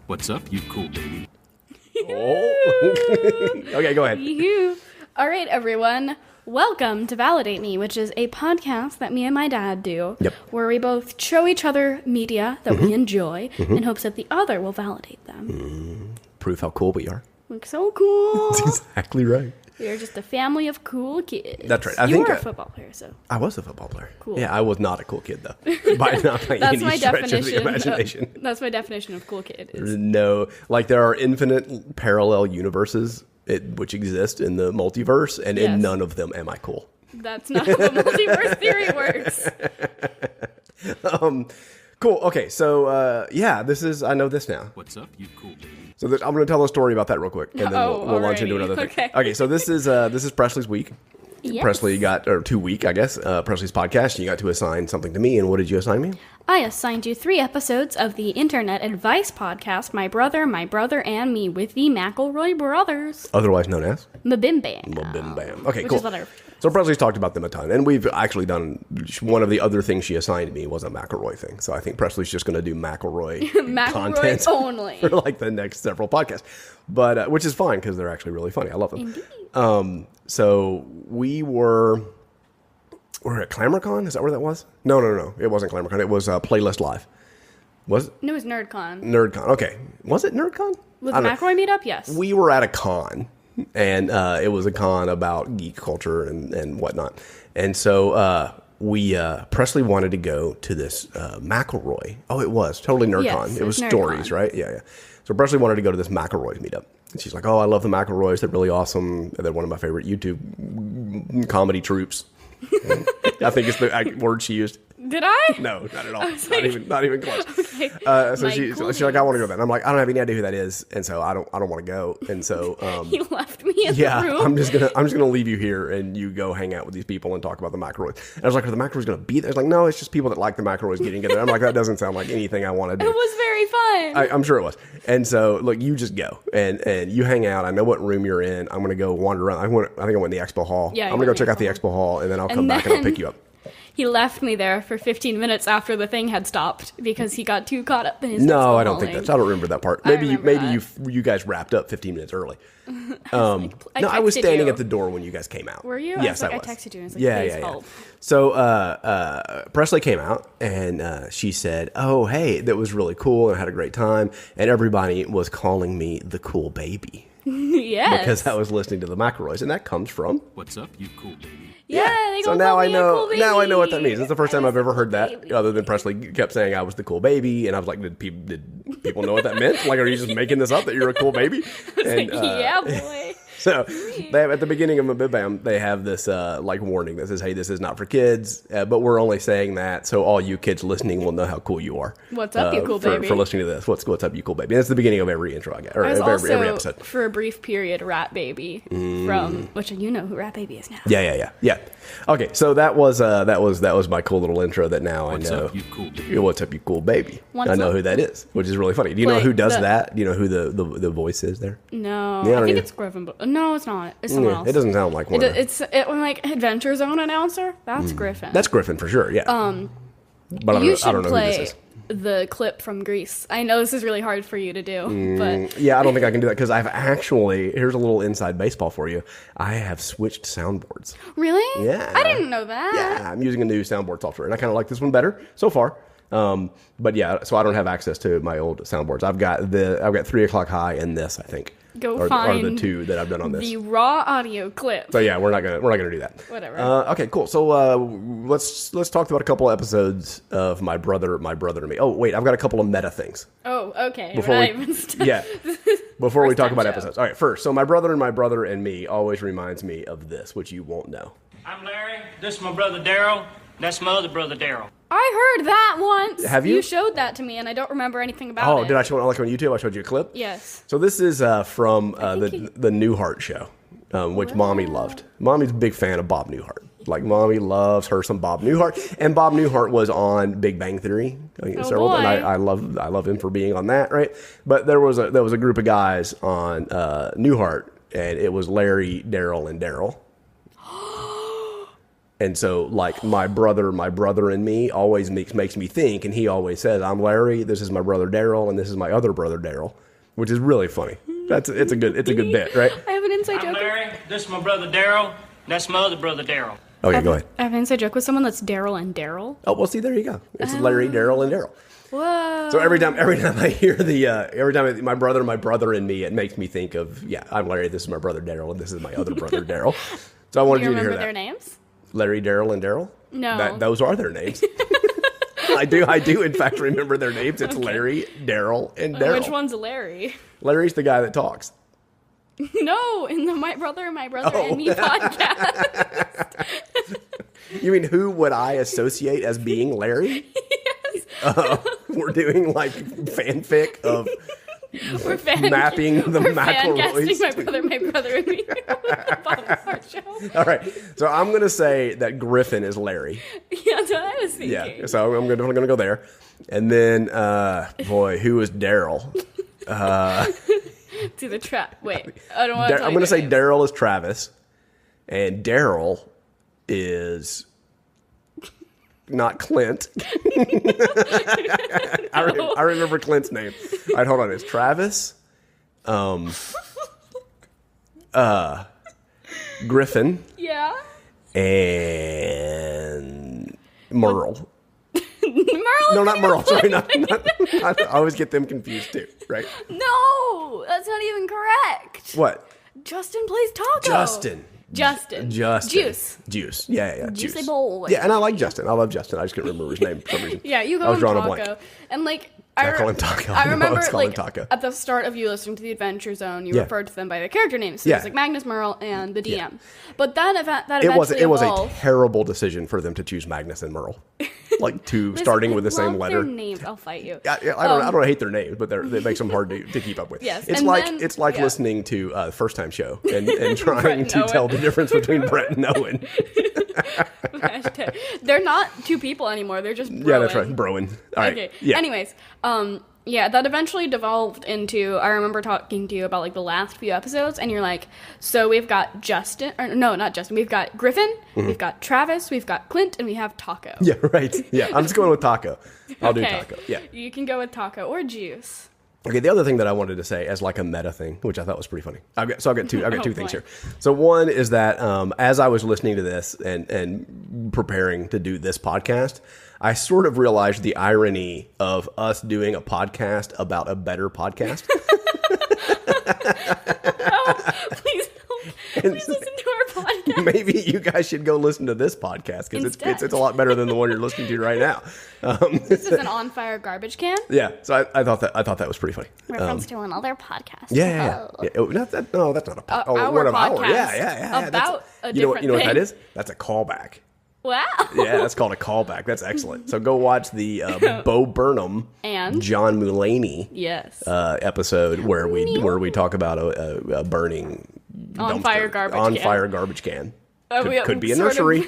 What's up, you cool baby? Oh. Okay, go ahead. All right, everyone. Welcome to Validate Me, which is a podcast that me and my dad do, where we both show each other media that we enjoy in hopes that the other will validate them. Prove how cool we are. Look so cool. That's exactly right. We are just a family of cool kids. That's right. You were a football player, so. I was a football player. Cool. Yeah, I was not a cool kid, though. By any stretch of the imagination. That's my definition of cool kid. There's no, like, there are infinite parallel universes which exist in the multiverse, and in none of them am I cool. That's not how the multiverse theory works. Cool. Okay, so, this is, I know this now. What's up, you cool baby? So I'm going to tell a story about that real quick, and then we'll launch into another thing. Okay, so this is Presley's week. Yes. Presley got, or 2 week, I guess, Presley's podcast. You got to assign something to me, and what did you assign me? I assigned you 3 episodes of the internet advice podcast, My Brother, and Me, with the McElroy Brothers. Otherwise known as? MBMBaM. MBMBaM. Okay, which cool. Is what I So Presley's talked about them a ton, and we've actually done, one of the other things she assigned me was a McElroy thing. So I think Presley's just going to do McElroy content only for like the next several podcasts, but which is fine because they're actually really funny. I love them. Indeed. So we're at ClamorCon. Is that where that was? No. It wasn't ClamorCon. It was Playlist Live. Was it? No, it was NerdCon. NerdCon. Okay. Was it NerdCon? With the McElroy meetup? Yes. We were at a con. And it was a con about geek culture and whatnot. And so Presley wanted to go to this McElroy. Oh, it was totally NerdCon. Yes, it was NerdCon. Stories, right? Yeah. So Presley wanted to go to this McElroy meetup. And she's like, oh, I love the McElroys. They're really awesome. They're one of my favorite YouTube comedy troupes. I think it's the word she used. Did I? No, not at all. Not even close. Okay. So she's like, I want to go to that. And I'm like, I don't have any idea who that is, and so I don't want to go. And so You left me in the room. I'm just gonna leave you here, and you go hang out with these people and talk about the McElroys. And I was like, are the McElroys gonna be there? I was like, no, it's just people that like the McElroys getting together. I'm like, that doesn't sound like anything I want to do. It was very fun. I'm sure it was. And so, look, you just go and you hang out. I know what room you're in. I'm gonna go wander around. I think I went in the expo hall. Yeah, I'm gonna go check out the expo hall, and then I'll come back and I'll pick you up. He left me there for 15 minutes after the thing had stopped because he got too caught up in his No, I don't think that's. I don't remember that part. Maybe that. you guys wrapped up 15 minutes early. I was standing you. at the door when you guys came out. Were you? Yes, I was. I texted you and I was like, please help. So Presley came out and she said, "Oh, hey, that was really cool and I had a great time." And everybody was calling me the cool baby. Yes. Because I was listening to the McElroys, and that comes from What's up, you cool baby? Yeah, they so now I know. Now I know what that means. It's the first time I've ever heard that. Other than Presley kept saying I was the cool baby, and I was like, did people know what that meant? Like, are you just making this up that you're a cool baby? And, yeah, boy. So they have, at the beginning of MBMBaM, they have this like warning that says, "Hey, this is not for kids," but we're only saying that so all you kids listening will know how cool you are. What's up, you cool baby? For listening to this, what's up, you cool baby? And that's the beginning of every intro I get, or I was every also, episode. For a brief period, Rat Baby from which you know who Rat Baby is now. Yeah. Okay, so that was my cool little intro that now What's I know. Up, you cool baby? What's up, you cool baby? What's I know up? who that is, which is really funny. Do you know Like who does the- that? Do you know who the voice is there? No, Yeah, I I don't think either. it's Griffin. But no, it's not. It's someone else. It doesn't sound like one. It's like Adventure Zone announcer. That's Griffin. That's Griffin for sure. Yeah. But I you don't should know who play this is. the clip from Grease. I know this is really hard for you to do, but Yeah, I don't think I can do that because I've actually, here's a little inside baseball for you. I have switched soundboards. really, Yeah. I didn't know that. Yeah, I'm using a new soundboard software, and I kind of like this one better so far. But yeah, so I don't have access to my old soundboards. I've got 3 o'clock high and this, I think. Go Are find the 2 that I've done on this. the raw audio clip. So yeah, we're not gonna do that. Whatever. Okay, cool. So let's talk about a couple episodes of my brother and me. Oh wait, I've got a couple of meta things. Oh, okay. Before Right. Before we First talk time about show. episodes. All right, first, so my brother and me always reminds me of this, which you won't know. I'm Larry. This is my brother Daryl. That's my other brother Daryl. I heard that once. Have you? You showed that to me, and I don't remember anything about it. Oh, did I show it like on YouTube? I showed you a clip. Yes. So this is from think the Newhart show, which Mommy loved. Mommy's a big fan of Bob Newhart. Like, Mommy loves her some Bob Newhart, and Bob Newhart was on Big Bang Theory. And boy. I love him for being on that, right? But there was a group of guys on Newhart, and it was Larry, Daryl, and Daryl. And so, like, my brother and me always makes me think, and he always says, I'm Larry, this is my brother Daryl, and this is my other brother Daryl, which is really funny. It's a good bit, right? I have an inside I'm joke. Larry. This is my brother Daryl. That's my other brother Daryl. Okay, go ahead. I have an inside joke with someone that's Daryl and Daryl. Oh, well, see, there you go. It's Larry, Daryl, and Daryl. Whoa. So every time I hear my brother and me, it makes me think of, I'm Larry, this is my brother Daryl, and this is my other brother Daryl. So I wanted Do you you to hear remember that. their names? Larry, Daryl, and Daryl? No. Those are their names. I do in fact remember their names. It's Larry, Daryl, and Daryl. Which one's Larry? Larry's the guy that talks. No, in the My Brother and Me podcast. You mean who would I associate as being Larry? Yes. We're doing like fanfic of We're mapping the we're McElroys. fancasting My Brother and Me. Our show. All right, so I'm gonna say that Griffin is Larry. Yeah, that's what I was thinking. Yeah, so I'm gonna go there, and then who is Daryl? It's either Wait, I don't want to. I'm gonna say Daryl is Travis, and Daryl is not Clint. I remember Clint's name. All right, hold on. It's Travis, Griffin, Yeah. and Merle. Merle? No, not Merle. Sorry, not. I always get them confused too. Right? No, that's not even correct. What? Justin plays Taco. Justin. Juice. Yeah. Juice Juice. bowl. Yeah, and I like Justin. I love Justin. I just couldn't remember his name for some reason. Yeah, you I go was on drawing a Taco. blank. And like I call him Taco. I I remember always call him like Taco. at the start of you listening to the Adventure Zone, you Yeah. referred to them by their character names. So Yeah. it was like Magnus, Merle, and the DM. Yeah. But that It was a evolved. terrible decision for them to choose Magnus and Merle, like starting with the same Love letter. Their names, I'll fight you. I don't hate their names, but it makes them hard to keep up with. Yes, it's and like then- it's listening to the First Time Show and trying and to tell Owen. the difference between Brett and Owen. They're not two people anymore. They're just Yeah, that's right, Broen. Broen. All right. Okay. Yeah. Anyways, yeah, that eventually devolved into. I remember talking to you about like the last few episodes, and you're like, so we've got Justin, or no, not Justin. We've got Griffin, we've got Travis, we've got Clint, and we have Taco. Yeah, right. Yeah, I'm just going with Taco. I'll do Okay. Taco. Yeah. You can go with Taco or Juice. Okay, the other thing that I wanted to say as like a meta thing, which I thought was pretty funny. I've got two Oh, things boy. here. So one is that as I was listening to this and preparing to do this podcast, I sort of realized the irony of us doing a podcast about a better podcast. Please listen to our podcast. Maybe you guys should go listen to this podcast because Instead. it's a lot better than the one you're listening to right now. This is an on-fire garbage can. Yeah, so I thought that was pretty funny. Reference to another podcast. Yeah. Oh, that's not a podcast. Our one of ours. podcast Yeah. about a you know what different that thing. is? That's a callback. Wow. Yeah, that's called a callback. That's excellent. So go watch the Bo Burnham And? John Mulaney Yes. episode where we talk about a burning On dumpster. fire garbage on can. fire garbage can. We Could be a sort of- nursery.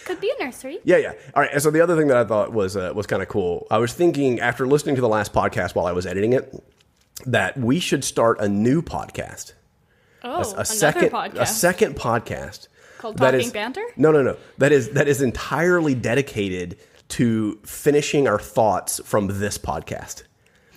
Could be a nursery. Yeah. All right. And so the other thing that I thought was kind of cool, I was thinking after listening to the last podcast while I was editing it, that we should start a new podcast. Oh, A another second podcast called that Talking is- Banter? No. That is entirely dedicated to finishing our thoughts from this podcast.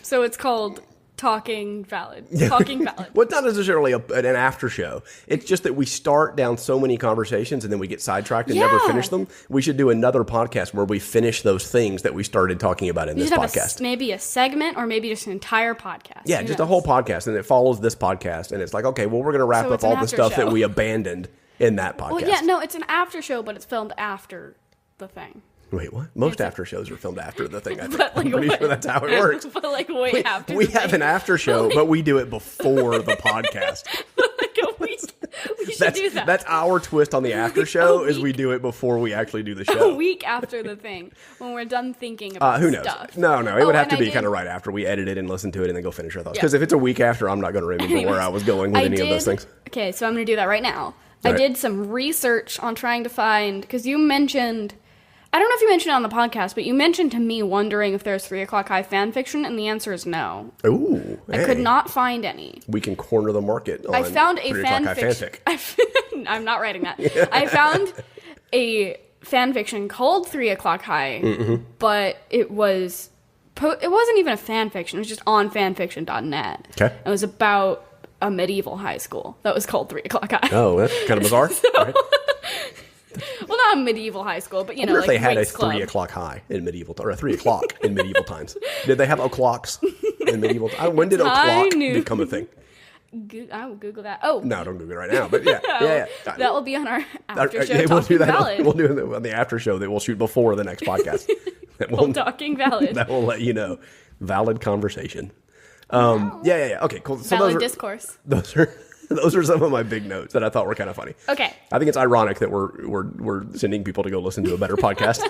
So it's called Talking Valid. Talking Valid. Well, it's not necessarily an after show. It's just that we start down so many conversations and then we get sidetracked and never Yeah. finish them. We should do another podcast where we finish those things that we started talking about in You this should have podcast. maybe a segment or maybe just an entire podcast. Yeah, Who just a knows? whole podcast, and it follows this podcast, and it's like, okay, well, we're going to wrap So up it's an all the after stuff show. that we abandoned in that podcast. Well, yeah, no, it's an after show, but it's filmed after the thing. Wait, what? Most after shows are filmed after the thing. I think. But, like, I'm pretty what? sure that's how it works. But like way after. We the have thing. an after show, but we do it before the podcast. Like a week. We should do that. That's our twist on the after show is week. we do it before we actually do the a show. week after the thing when we're done thinking about Who knows? stuff. No, it would have and to I be did- kind of right after we edit it and listen to it and then go finish our thoughts. Yeah. Because if it's a week after, I'm not going to remember where I was going with any of those things. Okay, so I'm going to do that right now. I All right. did some research on trying to find, because you mentioned I don't know if you mentioned it on the podcast, but you mentioned to me wondering if there's 3 o'clock high fan fiction, and the answer is no. Ooh, I could not find any. We can corner the market on I found a 3 o'clock high fanfiction. fanfic. I'm not writing that. I found a fan fiction called 3 o'clock high, but it wasn't even a fan fiction. It was just on fanfiction.net. Okay. It was about a medieval high school that was called 3 o'clock high. Oh, that's kind of bizarre. All right. Well, not a medieval high school, but I wonder if they had a Waits Club. 3 o'clock high in medieval or a 3 o'clock in medieval times. Did they have o'clocks in medieval times? When did o'clock become a thing? I will Google that. Oh. No, don't Google it right now. But yeah. That will be on our after show We'll do Talking that. Valid. We'll do it on the after show that we'll shoot before the next podcast. Talking Valid. That will let you know. Valid conversation. Yeah. Okay, cool. So Valid discourse. Those are some of my big notes that I thought were kind of funny. Okay. I think it's ironic that we're sending people to go listen to a better podcast.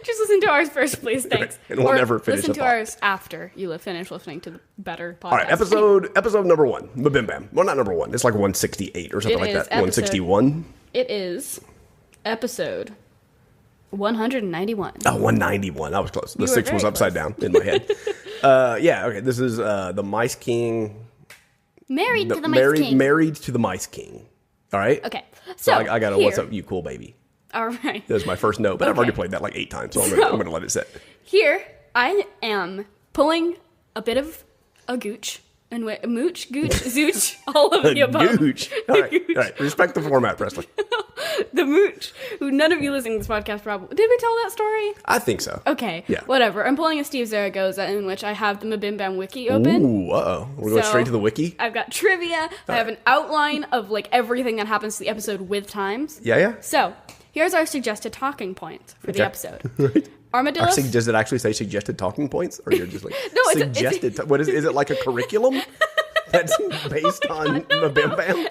Just listen to ours first, please. Thanks. And we'll never finish listen the to thought. ours after you finish listening to the better podcast. All right, episode number 1, MBMBaM. Well, not number 1. It's like 168 or something like that. 161. It is episode 191. Oh, 191. I was close. The 6 was very upside close. down in my head. Okay. This is the Mice King. Married to the Mice King. Married to the Mice King. All right? Okay. So I got a what's up, you cool baby. All right. That was my first note, but I've already played that like 8 times, so I'm going to let it sit. Here, I am pulling a bit of a gooch. And mooch, gooch, zooch, all of the above. Gooch. All right. Respect the format, Presley. The mooch, who none of you listening to this podcast probably... Did we tell that story? I think so. Okay. Yeah. Whatever. I'm pulling a Steve Zaragoza in which I have the MBMBaM wiki open. Ooh, uh-oh. We're going straight to the wiki? I've got trivia. I have an outline of everything that happens to the episode with times. Yeah. So, here's our suggested talking points for the episode. Right. Armadillos. Does it actually say suggested talking points? Or you're just like, No, it's suggested... what is it like a curriculum that's based on MBMBaM? No.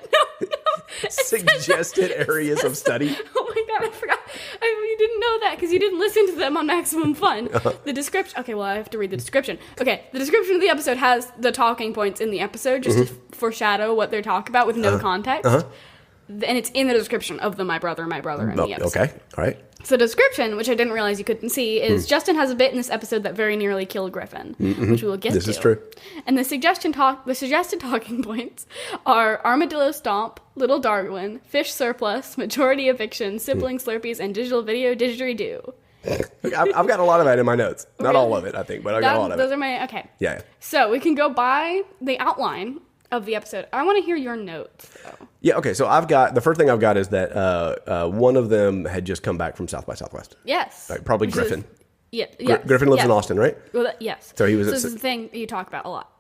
Suggested areas of study? Oh my god, I forgot. You didn't know that because you didn't listen to them on Maximum Fun. The description... Okay, well, I have to read the description. Okay, the description of the episode has the talking points in the episode just to foreshadow what they're talking about with no context. And it's in the description of the My Brother in the episode. Okay, all right. So the description, which I didn't realize you couldn't see, is Justin has a bit in this episode that very nearly killed Griffin, which we will get to. This is true. And the suggested talking points are armadillo stomp, little Darwin, fish surplus, majority eviction, sibling slurpees, and digital video didgeridoo. I've got a lot of that in my notes. Not all of it, I think, but I've got a lot of it. Those are my... Okay. Yeah. So we can go by the outline of the episode. I want to hear your notes, though. Yeah, okay, so the first thing I've got is that one of them had just come back from South by Southwest. Yes. Right, probably Griffin. Yes. Griffin lives in Austin, right? Well, yes. So he was this is the thing that you talk about a lot.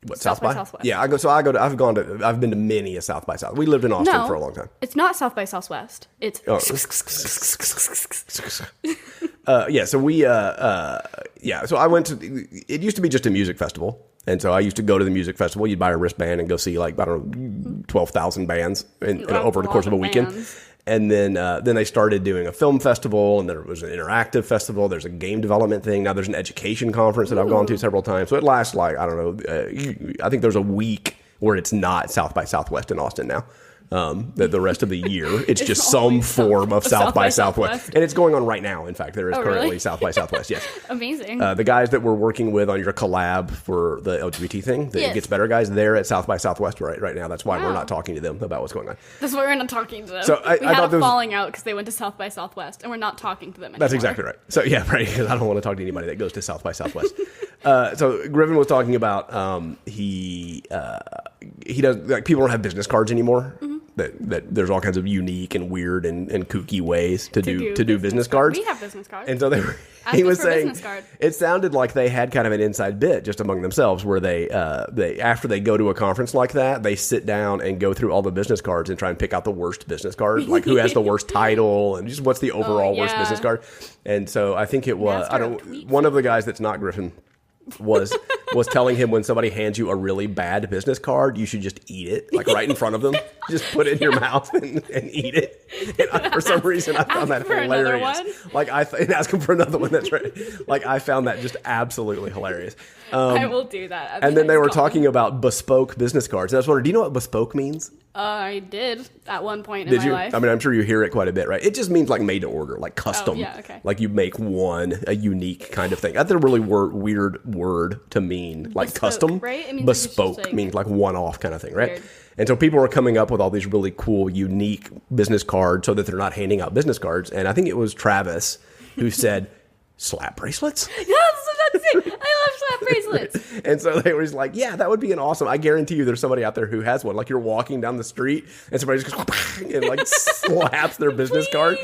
What, South by Southwest. Yeah, I've been to many a South by South. We lived in Austin for a long time. It's not South by Southwest. It's so I went to, it used to be just a music festival. And so I used to go to the music festival. You'd buy a wristband and go see 12,000 bands over the course of a weekend. Bands. And then they started doing a film festival, and there was an interactive festival. There's a game development thing. Now there's an education conference that I've gone to several times. So it lasts I think there's a week where it's not South by Southwest in Austin now. The rest of the year, it's just some form of South by Southwest. And it's going on right now. In fact, there is currently really? South by Southwest, yes. Amazing. The guys that we're working with on your collab for the LGBT thing, the It Gets Better guys, they're at South by Southwest right now. That's why we're not talking to them about what's going on. That's why we're not talking to them. So we had a falling out because they went to South by Southwest, and we're not talking to them anymore. That's exactly right. So yeah, right, because I don't want to talk to anybody that goes to South by Southwest. So Griffin was talking about he does, people don't have business cards anymore. That there's all kinds of unique and weird and kooky ways to do business cards. We have business cards. And so he was saying it sounded like they had kind of an inside bit just among themselves where they after they go to a conference like that, they sit down and go through all the business cards and try and pick out the worst business card, like who has the worst title and just what's the overall worst business card. And so I think it was one of the guys that's not Griffin was telling him when somebody hands you a really bad business card, you should just eat it, right in front of them. Just put it in your mouth and eat it. And for some reason, I found that hilarious. And ask him for another one. That's right. I found that just absolutely hilarious. I will do that. And then they were talking about bespoke business cards. And I was wondering, do you know what bespoke means? I did at one point in Did my you? life. I mean, I'm sure you hear it quite a bit, right? It just means like made to order, like custom. Oh, yeah, okay. Like you make a unique kind of thing. That's a really weird word to mean, like Bespoke, custom. right? It means like it's just, bespoke like, means like one-off kind of thing, right? weird. And so people are coming up with all these really cool, unique business cards so that they're not handing out business cards. And I think it was Travis who said, slap bracelets? Yeah, that's what I'm about to say. I love slap bracelets. And so they were just like, yeah, that would be an awesome. I guarantee you there's somebody out there who has one. Like you're walking down the street and somebody just goes and like slaps their business card.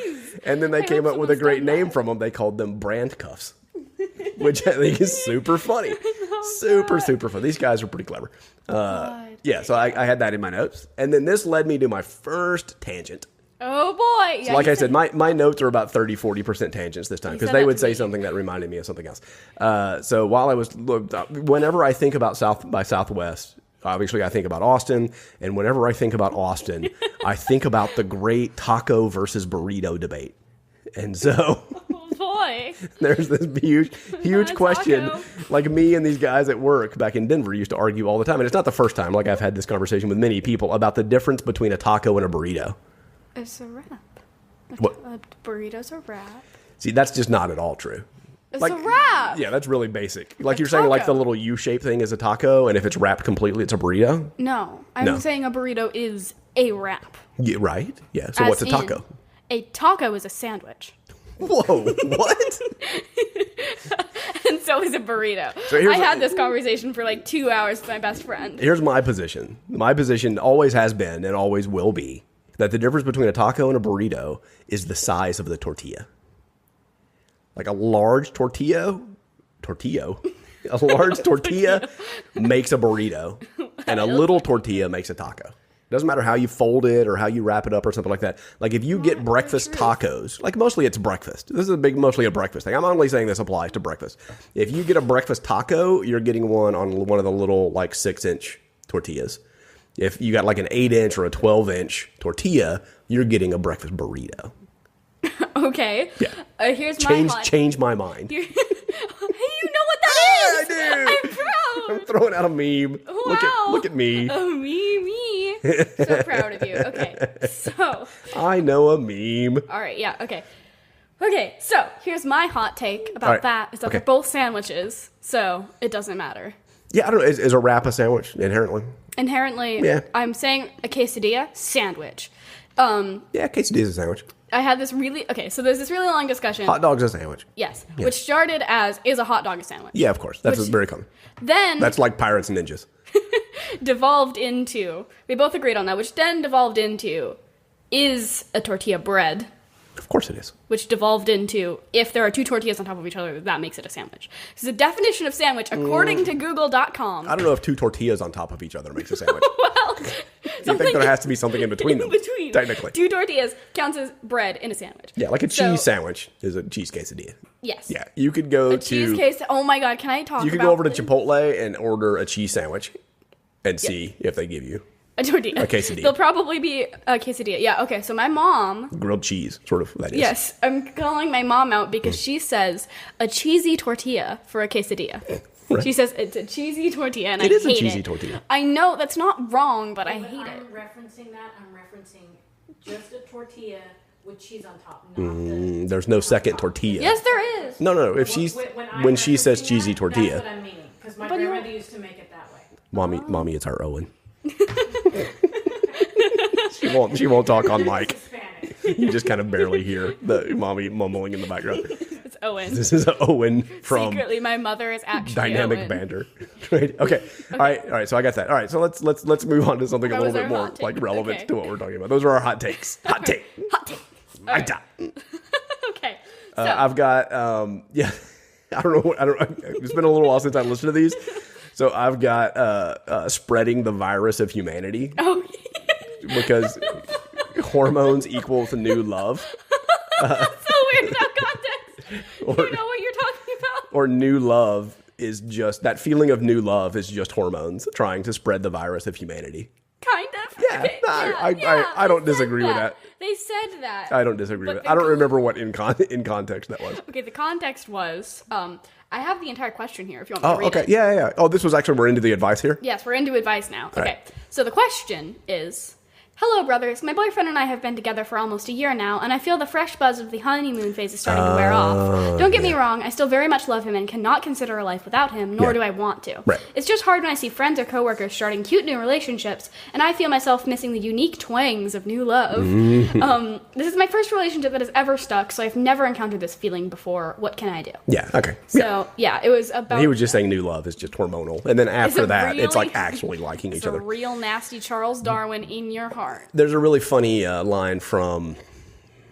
And then they came up with a great name from them. They called them brand cuffs, which I think is super funny. Super funny. These guys are pretty clever. Yeah, so I had that in my notes. And then this led me to my first tangent. Oh, boy. So like I said, my notes are about 30-40% tangents this time because said they that would to say me. something that reminded me of something else. So while I was, whenever I think about South by Southwest, obviously I think about Austin. And whenever I think about Austin, I think about the great taco versus burrito debate. And so Oh, boy. there's this huge question. Taco. Like me and these guys at work back in Denver used to argue all the time. And it's not the first time. Like I've had this conversation with many people about the difference between a taco and a burrito. It's a wrap. What? A burrito's a wrap. See, that's just not at all true. It's a wrap. Yeah, that's really basic. Like you're saying, like the taco. little U-shaped thing is a taco, and if it's wrapped completely, it's a burrito. No, I'm No. saying a burrito is a wrap. Yeah, right? Yeah. So As what's a in, taco? A taco is a sandwich. Whoa! What? And so is a burrito. So here's I what- had this conversation for like 2 hours with my best friend. Here's my position. My position always has been and always will be that the difference between a taco and a burrito is the size of the tortilla. Like a large tortilla, a large tortilla makes a burrito, and a little tortilla makes a taco. Doesn't matter how you fold it or how you wrap it up or something like that. Like if you get breakfast tacos, like mostly it's breakfast. This is mostly a breakfast thing. I'm only saying this applies to breakfast. If you get a breakfast taco, you're getting one on one of the little like 6-inch tortillas. If you got like an 8-inch or a 12-inch tortilla, you're getting a breakfast burrito. Okay. Yeah. Here's my hot. Change my mind. Hey, you know what that is? I do. I'm proud. I'm throwing out a meme. Wow. Look at me. Oh, me. So proud of you. Okay. So. I know a meme. All right. Yeah. Okay. Okay. So here's my hot take about All right, that. Is that okay. they're both sandwiches, so it doesn't matter. Yeah, I don't know. Is a wrap a sandwich inherently? Inherently, Yeah. I'm saying a quesadilla sandwich. Yeah, quesadilla is a sandwich. I had this so there's this really long discussion. Hot dog's a sandwich. Yes. Which started as is a hot dog a sandwich. Yeah, of course. That's Which- very common. Then That's like pirates and ninjas. devolved into, we both agreed on that, which then devolved into, is a tortilla bread, Of course it is. which devolved into, if there are two tortillas on top of each other, that makes it a sandwich. So the definition of sandwich, according to google.com, I don't know if two tortillas on top of each other makes a sandwich. well, You think there has to be something in between them. between. Technically. Two tortillas counts as bread in a sandwich. Yeah, like a So- cheese sandwich is a cheese quesadilla. Yes. Yeah, you could go A cheesecake. Oh my god, can I talk You could about go over to this? Chipotle and order a cheese sandwich and see if they give you A tortilla. A quesadilla. There'll probably be a quesadilla. Yeah, okay. So my mom, grilled cheese, sort of, that is. yes, I'm calling my mom out because she says a cheesy tortilla for a quesadilla. Right. She says it's a cheesy tortilla, and It I is a hate cheesy it. tortilla. I know that's not wrong, but I When hate I'm it. referencing that, I'm referencing just a tortilla with cheese on top. Not There's no second tortilla. Yes, there is. No. If she's when she says cheesy That's tortilla, what I'm meaning. Because my But you- grandmother used to make it that way. mommy, it's our Owen. She won't talk on mic. Hispanic. You just kind of barely hear the mommy mumbling in the background. It's Owen. This is Owen from Secretly, my mother is actually Dynamic Owen. Banter. Right? Okay. All right. So I got that. All right. So let's move on to something That a little was bit our more hot take. like relevant Okay. to what we're talking about. Those are our hot takes. Hot take. Hot take. Hot take. Okay. So, I've got yeah. I don't know. It's been a little while since I listened to these. So I've got spreading the virus of humanity oh, because hormones equal to new love. so weird without context. Or- You know what you're talking about? Or new love is just that feeling of new love is just hormones trying to spread the virus of humanity. Kind of. Yeah, Okay, I don't they said disagree with that. They said that. I don't disagree But with. the I don't remember what in context that was. Okay, the context was, I have the entire question here if you want me to Oh, read okay. it. Yeah. Oh, this was actually we're into the advice here. Yes, we're into advice now. Okay. right. So the question is, Hello, brothers. My boyfriend and I have been together for almost a year now, and I feel the fresh buzz of the honeymoon phase is starting to wear off. Don't get me wrong, I still very much love him and cannot consider a life without him, nor do I want to. Right. It's just hard when I see friends or coworkers starting cute new relationships, and I feel myself missing the unique twangs of new love. This is my first relationship that has ever stuck, so I've never encountered this feeling before. What can I do? Yeah, okay. So, yeah, it was about... He was just saying new love is just hormonal. And then after that, it's like really? actually liking each It's a other. real nasty Charles Darwin in your heart. There's a really funny line from,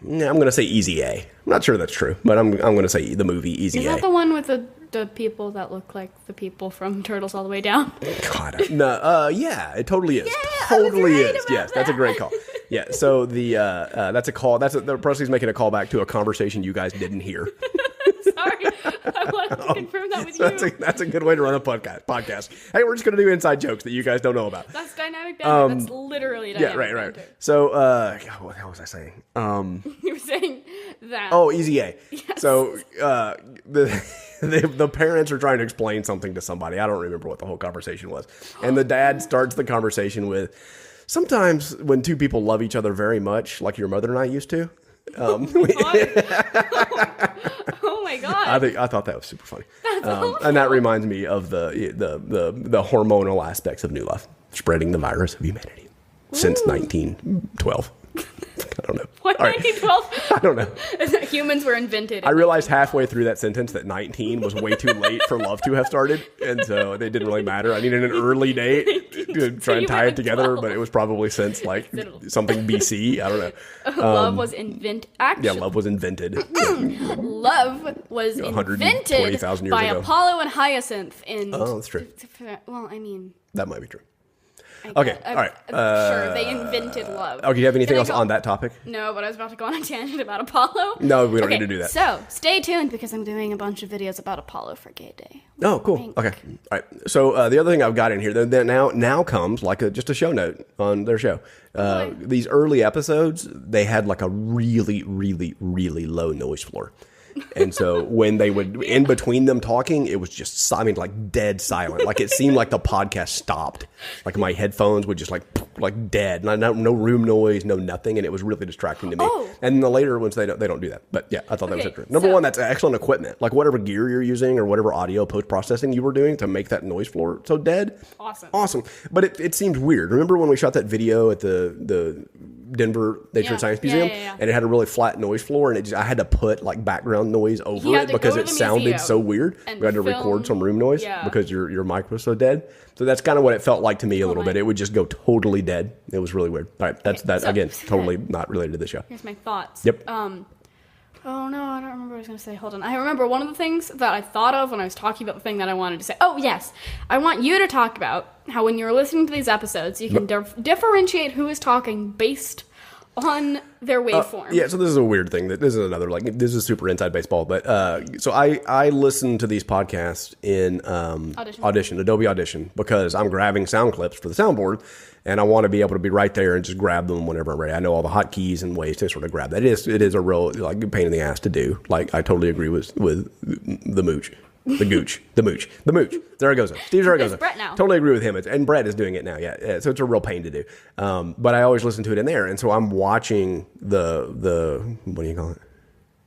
I'm going to say Easy A. I'm not sure that's true, but I'm going to say the movie Easy Is A. that the one with the people that look like the people from Turtles All the Way Down? God, no, yeah, it totally is. Yeah, totally I was right is. about Yes, that's a great call. Yeah, so that's a call. Presley's making a callback to a conversation you guys didn't hear. Sorry, I wanted to confirm that with you. That's a good way to run a podcast. Hey, we're just going to do inside jokes that you guys don't know about. That's dynamic banter. That's literally dynamic Right. banter. So, God, what the hell was I saying? You were saying that. Oh, Easy A. Yes. So, the parents are trying to explain something to somebody. I don't remember what the whole conversation was. And the dad starts the conversation with, sometimes when two people love each other very much, like your mother and I used to. Oh my god! I thought that was super funny. And that reminds me of the hormonal aspects of new love, spreading the virus of humanity since 1912. I don't know. What, All right. 1912? I don't know. Humans were invented. I realized halfway through that sentence that 19 was way too late for love to have started, and so it didn't really matter. I needed an early date to try and tie it together, but it was probably since like something BC. I don't know. Love was invented. Yeah, love was invented. Love was 120,000 invented years by ago. Apollo and Hyacinth in... Oh, that's true. Well, I mean... That might be true. Okay, all right. Sure, they invented love. Okay, do you have anything Can I else go- on that topic? No, but I was about to go on a tangent about Apollo. No, we don't Okay, need to do that. So, stay tuned because I'm doing a bunch of videos about Apollo for Gay Day. Oh, cool. Wink. Okay. All right. So the other thing I've got in here that now comes like just a show note on their show. These early episodes, they had like a really, really, really low noise floor. And so when they would, in between them talking, it was just, I mean, like dead silent. Like it seemed like the podcast stopped. Like my headphones would just like dead. No room noise, no nothing. And it was really distracting to me. Oh. And the later ones, they don't do that. But yeah, I thought that was Okay, interesting. Number so- one, that's excellent equipment. Like whatever gear you're using or whatever audio post-processing you were doing to make that noise floor so dead. Awesome. But it seems weird. Remember when we shot that video at the Denver Nature and Science Museum? Yeah. And it had a really flat noise floor, and I had to put like background noise over You had it to because go to it the sounded museum so weird. and We had to film- record some room noise because your mic was so dead. So that's kind of what it felt like to me a little bit. It would just go totally dead. It was really weird. All right, that's that so- again. Totally not related to the show. Here's my thoughts. Yep. Oh no, I don't remember what I was going to say. Hold on. I remember one of the things that I thought of when I was talking about the thing that I wanted to say. Oh, yes. I want you to talk about how when you're listening to these episodes, you can differentiate who is talking based on their waveform. Yeah, so this is a weird thing. This is another, like, this is super inside baseball. But so I listen to these podcasts in Adobe Audition, because I'm grabbing sound clips for the soundboard, and I want to be able to be right there and just grab them whenever I'm ready. I know all the hotkeys and ways to sort of grab that. It is a real like pain in the ass to do. Like I totally agree with the mooch. The mooch. Zaragoza. Steve Zaragoza. It's Brett now. Totally agree with him. And Brett is doing it now. Yeah. So it's a real pain to do. But I always listen to it in there. And so I'm watching the what do you call it?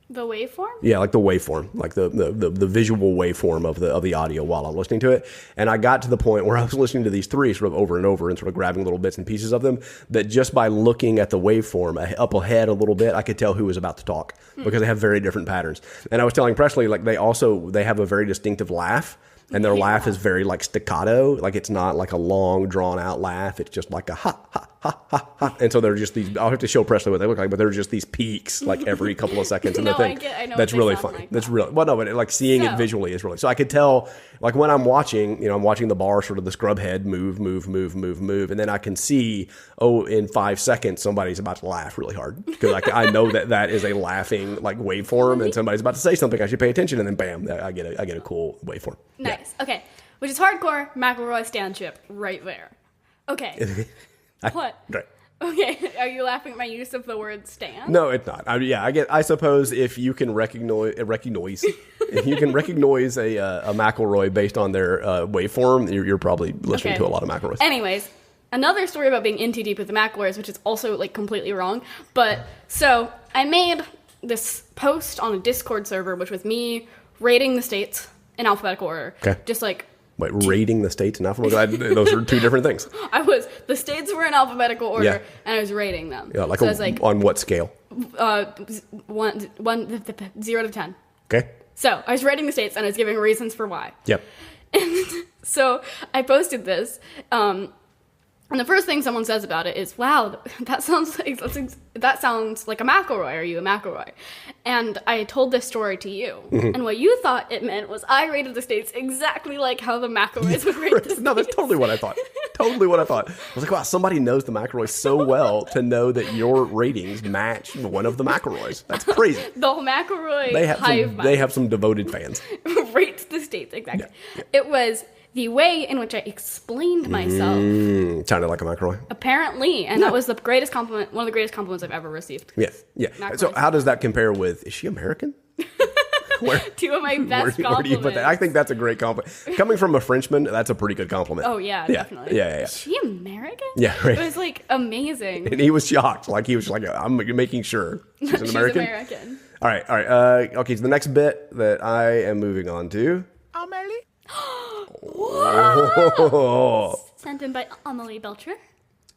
The waveform? Yeah, like the waveform, like the visual waveform of the audio while I'm listening to it. And I got to the point where I was listening to these three sort of over and over and sort of grabbing little bits and pieces of them, that just by looking at the waveform up ahead a little bit, I could tell who was about to talk because they have very different patterns. And I was telling Presley, like they have a very distinctive laugh. And their laugh is very like staccato. Like it's not like a long drawn out laugh. It's just like a ha, ha, ha, ha, ha. And so they're just these, I'll have to show Presley what they look like, but they're just these peaks like every couple of seconds in the No, thing. I know That's what they really sound funny. like, That's though. really, well, no, but like seeing it visually is really, so I could tell like when I'm watching, I'm watching the bar, sort of the scrub head move. And then I can see, in 5 seconds, somebody's about to laugh really hard. Because like, I know that is a laughing like waveform and somebody's about to say something. I should pay attention. And then bam, I get a cool waveform. Nice. Yeah. Okay. Which is hardcore McElroy standship right there. Okay. What? Right. Okay. Are you laughing at my use of the word stand? No, it's not. I suppose if you can recognize a McElroy based on their waveform, you're probably listening to a lot of McElroys. Anyways, another story about being in too deep with the McElroys, which is also like completely wrong. But so I made this post on a Discord server, which was me rating the states in alphabetical order. Okay. Just like. Wait, rating the states in alphabetical? Those are two different things. The states were in alphabetical order, and I was rating them. Yeah, like, so I was like on what scale? 0 to 10. Okay. So I was rating the states, and I was giving reasons for why. Yep. And so I posted this, and the first thing someone says about it is, "Wow, that sounds like a McElroy. Are you a McElroy?" And I told this story to you, and what you thought it meant was I rated the states exactly like how the McElroys would rate the states. No, that's totally what I thought. Totally what I thought. I was like, wow, somebody knows the McElroys so well to know that your ratings match one of the McElroys. That's crazy. The McElroy They have some devoted fans. rates the states exactly. Yeah. It was the way in which I explained myself. Sounded like a McElroy. Apparently, and that was the greatest compliment, one of the greatest compliments I've ever received. Yeah, yeah. McElroy's. So how does that compare with, is she American? Two of my best where do you put compliments. that? I think that's a great compliment. Coming from a Frenchman, that's a pretty good compliment. Oh, yeah, definitely. Yeah. Is she American? Yeah, right. It was, like, amazing. And he was shocked. Like, he was like, I'm making sure she's an American. She's American. All right. Okay, so the next bit that I am moving on to. Amelie? Oh. Sent in by Amelie Belcher.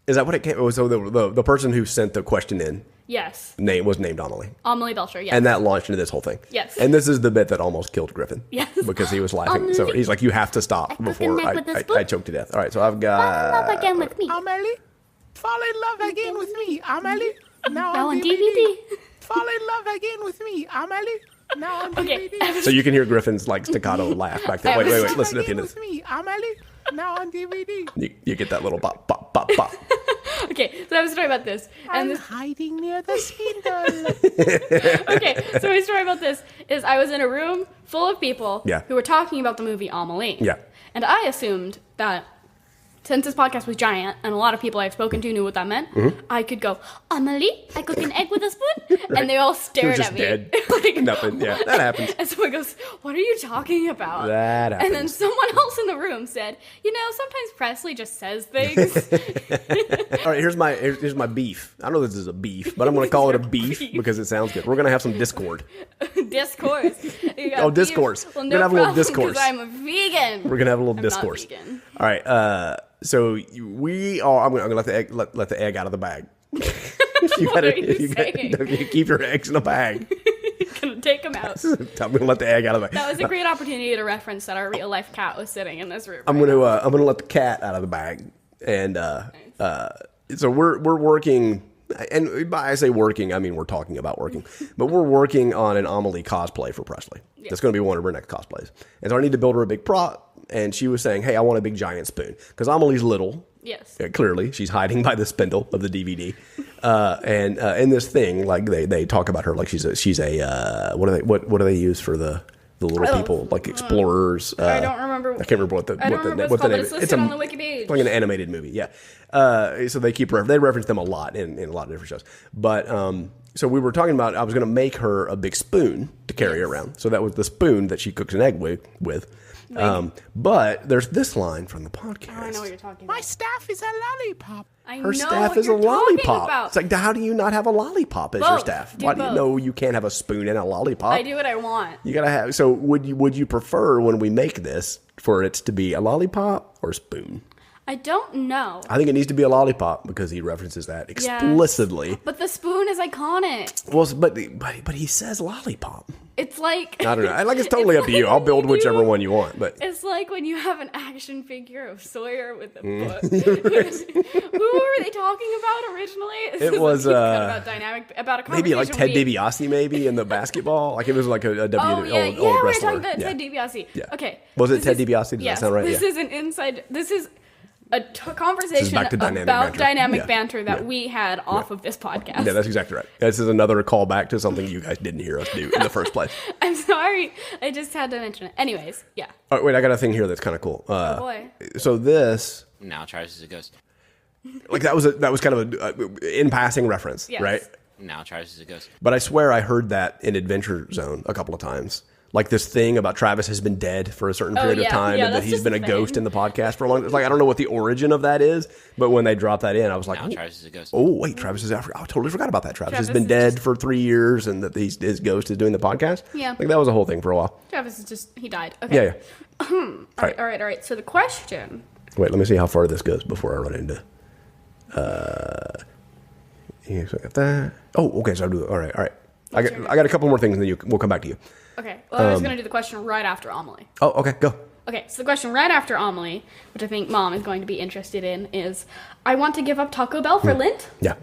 Is that what it came? So the person who sent the question in Yes. was named Amelie. Amelie Belcher, yes. And that launched into this whole thing. Yes. And this is the bit that almost killed Griffin. Yes. Because he was laughing. So he's like, you have to stop before I choke to death. All right, so I've got... Love again with me. Amelie? Fall in love again with me, Amelie? Now on DVD. Fall in love again with me, Amelie? Now on DVD. Okay. So you can hear Griffin's like staccato laugh back there. Wait. Listen at the end of this. With me, Amelie? Now on DVD. You get that little bop, bop, bop, bop. Okay, so I have a story about this. And I'm hiding near the spindle. Okay, so my story about this is I was in a room full of people Yeah. who were talking about the movie Amelie. Yeah. And I assumed that since this podcast was giant and a lot of people I've spoken to knew what that meant, I could go, Amelie, I cook an egg with a spoon? And they all stared just at me. dead. Like, Nothing. Yeah, that happens. And someone goes, what are you talking about? That And then happens. someone else in the room said, sometimes Presley just says things. All right, here's my beef. I know this is a beef, but I'm going to call it a beef because it sounds good. We're going to have some discord. Discourse. You got Oh, beef? discourse. Well, We're no gonna have a little problem, 'cause discourse. I'm a vegan. We're going to have a little I'm discourse. Not vegan. All right, so we are. I'm going to let the egg out of the bag. What are you saying? You keep your eggs in a bag. Gonna take them out. I'm going to let the egg out of the bag. That was a great opportunity to reference that our real life cat was sitting in this room. I'm going to let the cat out of the bag, and so we're working. And by I say working, I mean we're talking about working, but we're working on an Amelie cosplay for Presley. Yeah. That's going to be one of her next cosplays, and so I need to build her a big prop. And she was saying, "Hey, I want a big giant spoon because Amelie's little. Yes, clearly she's hiding by the spindle of the DVD. And in this thing, like they talk about her like she's a what do they use for the little people like explorers? I don't remember. I can't remember what the I don't remember what the name is. It's listed on the wiki page. It's like an animated movie, yeah. So they they reference them a lot in a lot of different shows. But so we were talking about I was going to make her a big spoon to carry around. So that was the spoon that she cooks an egg with. But there's this line from the podcast. Oh, I know what you're talking My about. staff is a lollipop. Her staff is a lollipop. It's like, how do you not have a lollipop as your staff? Why do you know you can't have a spoon and a lollipop? I do what I want. You gotta have. So would you prefer when we make this for it to be a lollipop or a spoon? I don't know. I think it needs to be a lollipop because he references that explicitly. Yes. But the spoon is iconic. Well, but he says lollipop. It's like I don't know. Like it's totally up to you. I'll build whichever one you want. But it's like when you have an action figure of Sawyer with a book. Who were they talking about originally? It was about a maybe like Ted DiBiase, maybe in the basketball. Like it was like a old wrestler. we're talking about Ted DiBiase. Yeah. Okay, Was it Ted DiBiase? Does that sound right? This is an inside. This is a conversation back to about dynamic banter. banter that we had off of this podcast. Yeah, that's exactly right. This is another callback to something you guys didn't hear us do in the first place. I'm sorry. I just had to mention it. Anyways, yeah. All right, wait, I got a thing here that's kind of cool. Oh boy. So this, Now tries as it goes. like that was kind of a in passing reference, Yes. right? Now tries as it goes. But I swear I heard that in Adventure Zone a couple of times like this thing about Travis has been dead for a certain period of time, and that he's been a ghost in the podcast for a long time. It's like, I don't know what the origin of that is, but when they dropped that in, I was like, now Travis is a ghost. Oh, wait, Travis is Africa. I totally forgot about that. Travis has been dead for 3 years, and that his ghost is doing the podcast. Yeah. Like, that was a whole thing for a while. Travis is just, he died. Okay. Yeah. All right. So the question. Wait, let me see how far this goes before I run into. Yeah, so I got that. Oh, okay. So I'll do it. All right. I got a couple more things, and then we'll come back to you. Okay. Well, I was going to do the question right after Amelie. Oh, okay. Go. Okay, so the question right after Amelie, which I think Mom is going to be interested in, is I want to give up Taco Bell for Lent. Yeah.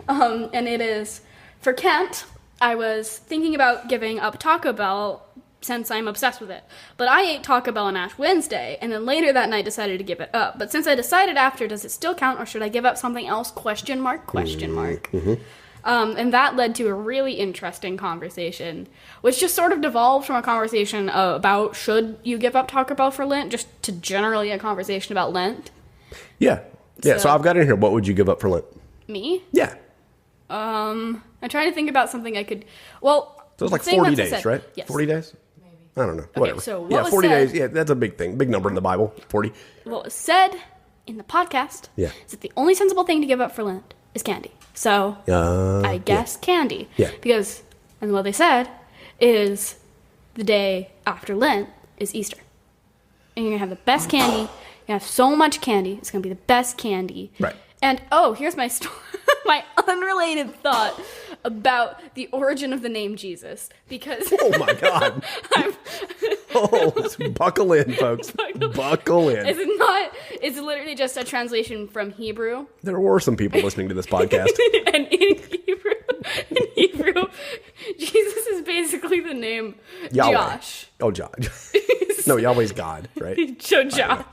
And it is for Kent. I was thinking about giving up Taco Bell since I'm obsessed with it. But I ate Taco Bell on Ash Wednesday, and then later that night decided to give it up. But since I decided after, does it still count, or should I give up something else? Question mark. Mm-hmm. And that led to a really interesting conversation, which just sort of devolved from a conversation about should you give up Taco Bell for Lent, just to generally a conversation about Lent. Yeah. So I've got in here, what would you give up for Lent? Me? Yeah. I'm trying to think about something I could, well. So it's like 40 days, said, right? Yes. 40 days? I don't know. Whatever. So what was 40 said, days. Yeah, that's a big thing. Big number in the Bible. 40. What was said in the podcast is that the only sensible thing to give up for Lent is candy. So I guess candy. Yeah. Because, and what they said is the day after Lent is Easter. And you're going to have the best candy. You're going to have so much candy. It's going to be the best candy. Right. And, here's my story. My unrelated thought about the origin of the name Jesus. Because... Oh, my God. Buckle in, folks. Buckle in. It's literally just a translation from Hebrew. There were some people listening to this podcast. And in Hebrew, Jesus is basically the name Yahweh. Josh. Oh, Josh. No, Yahweh's God, right? Josh.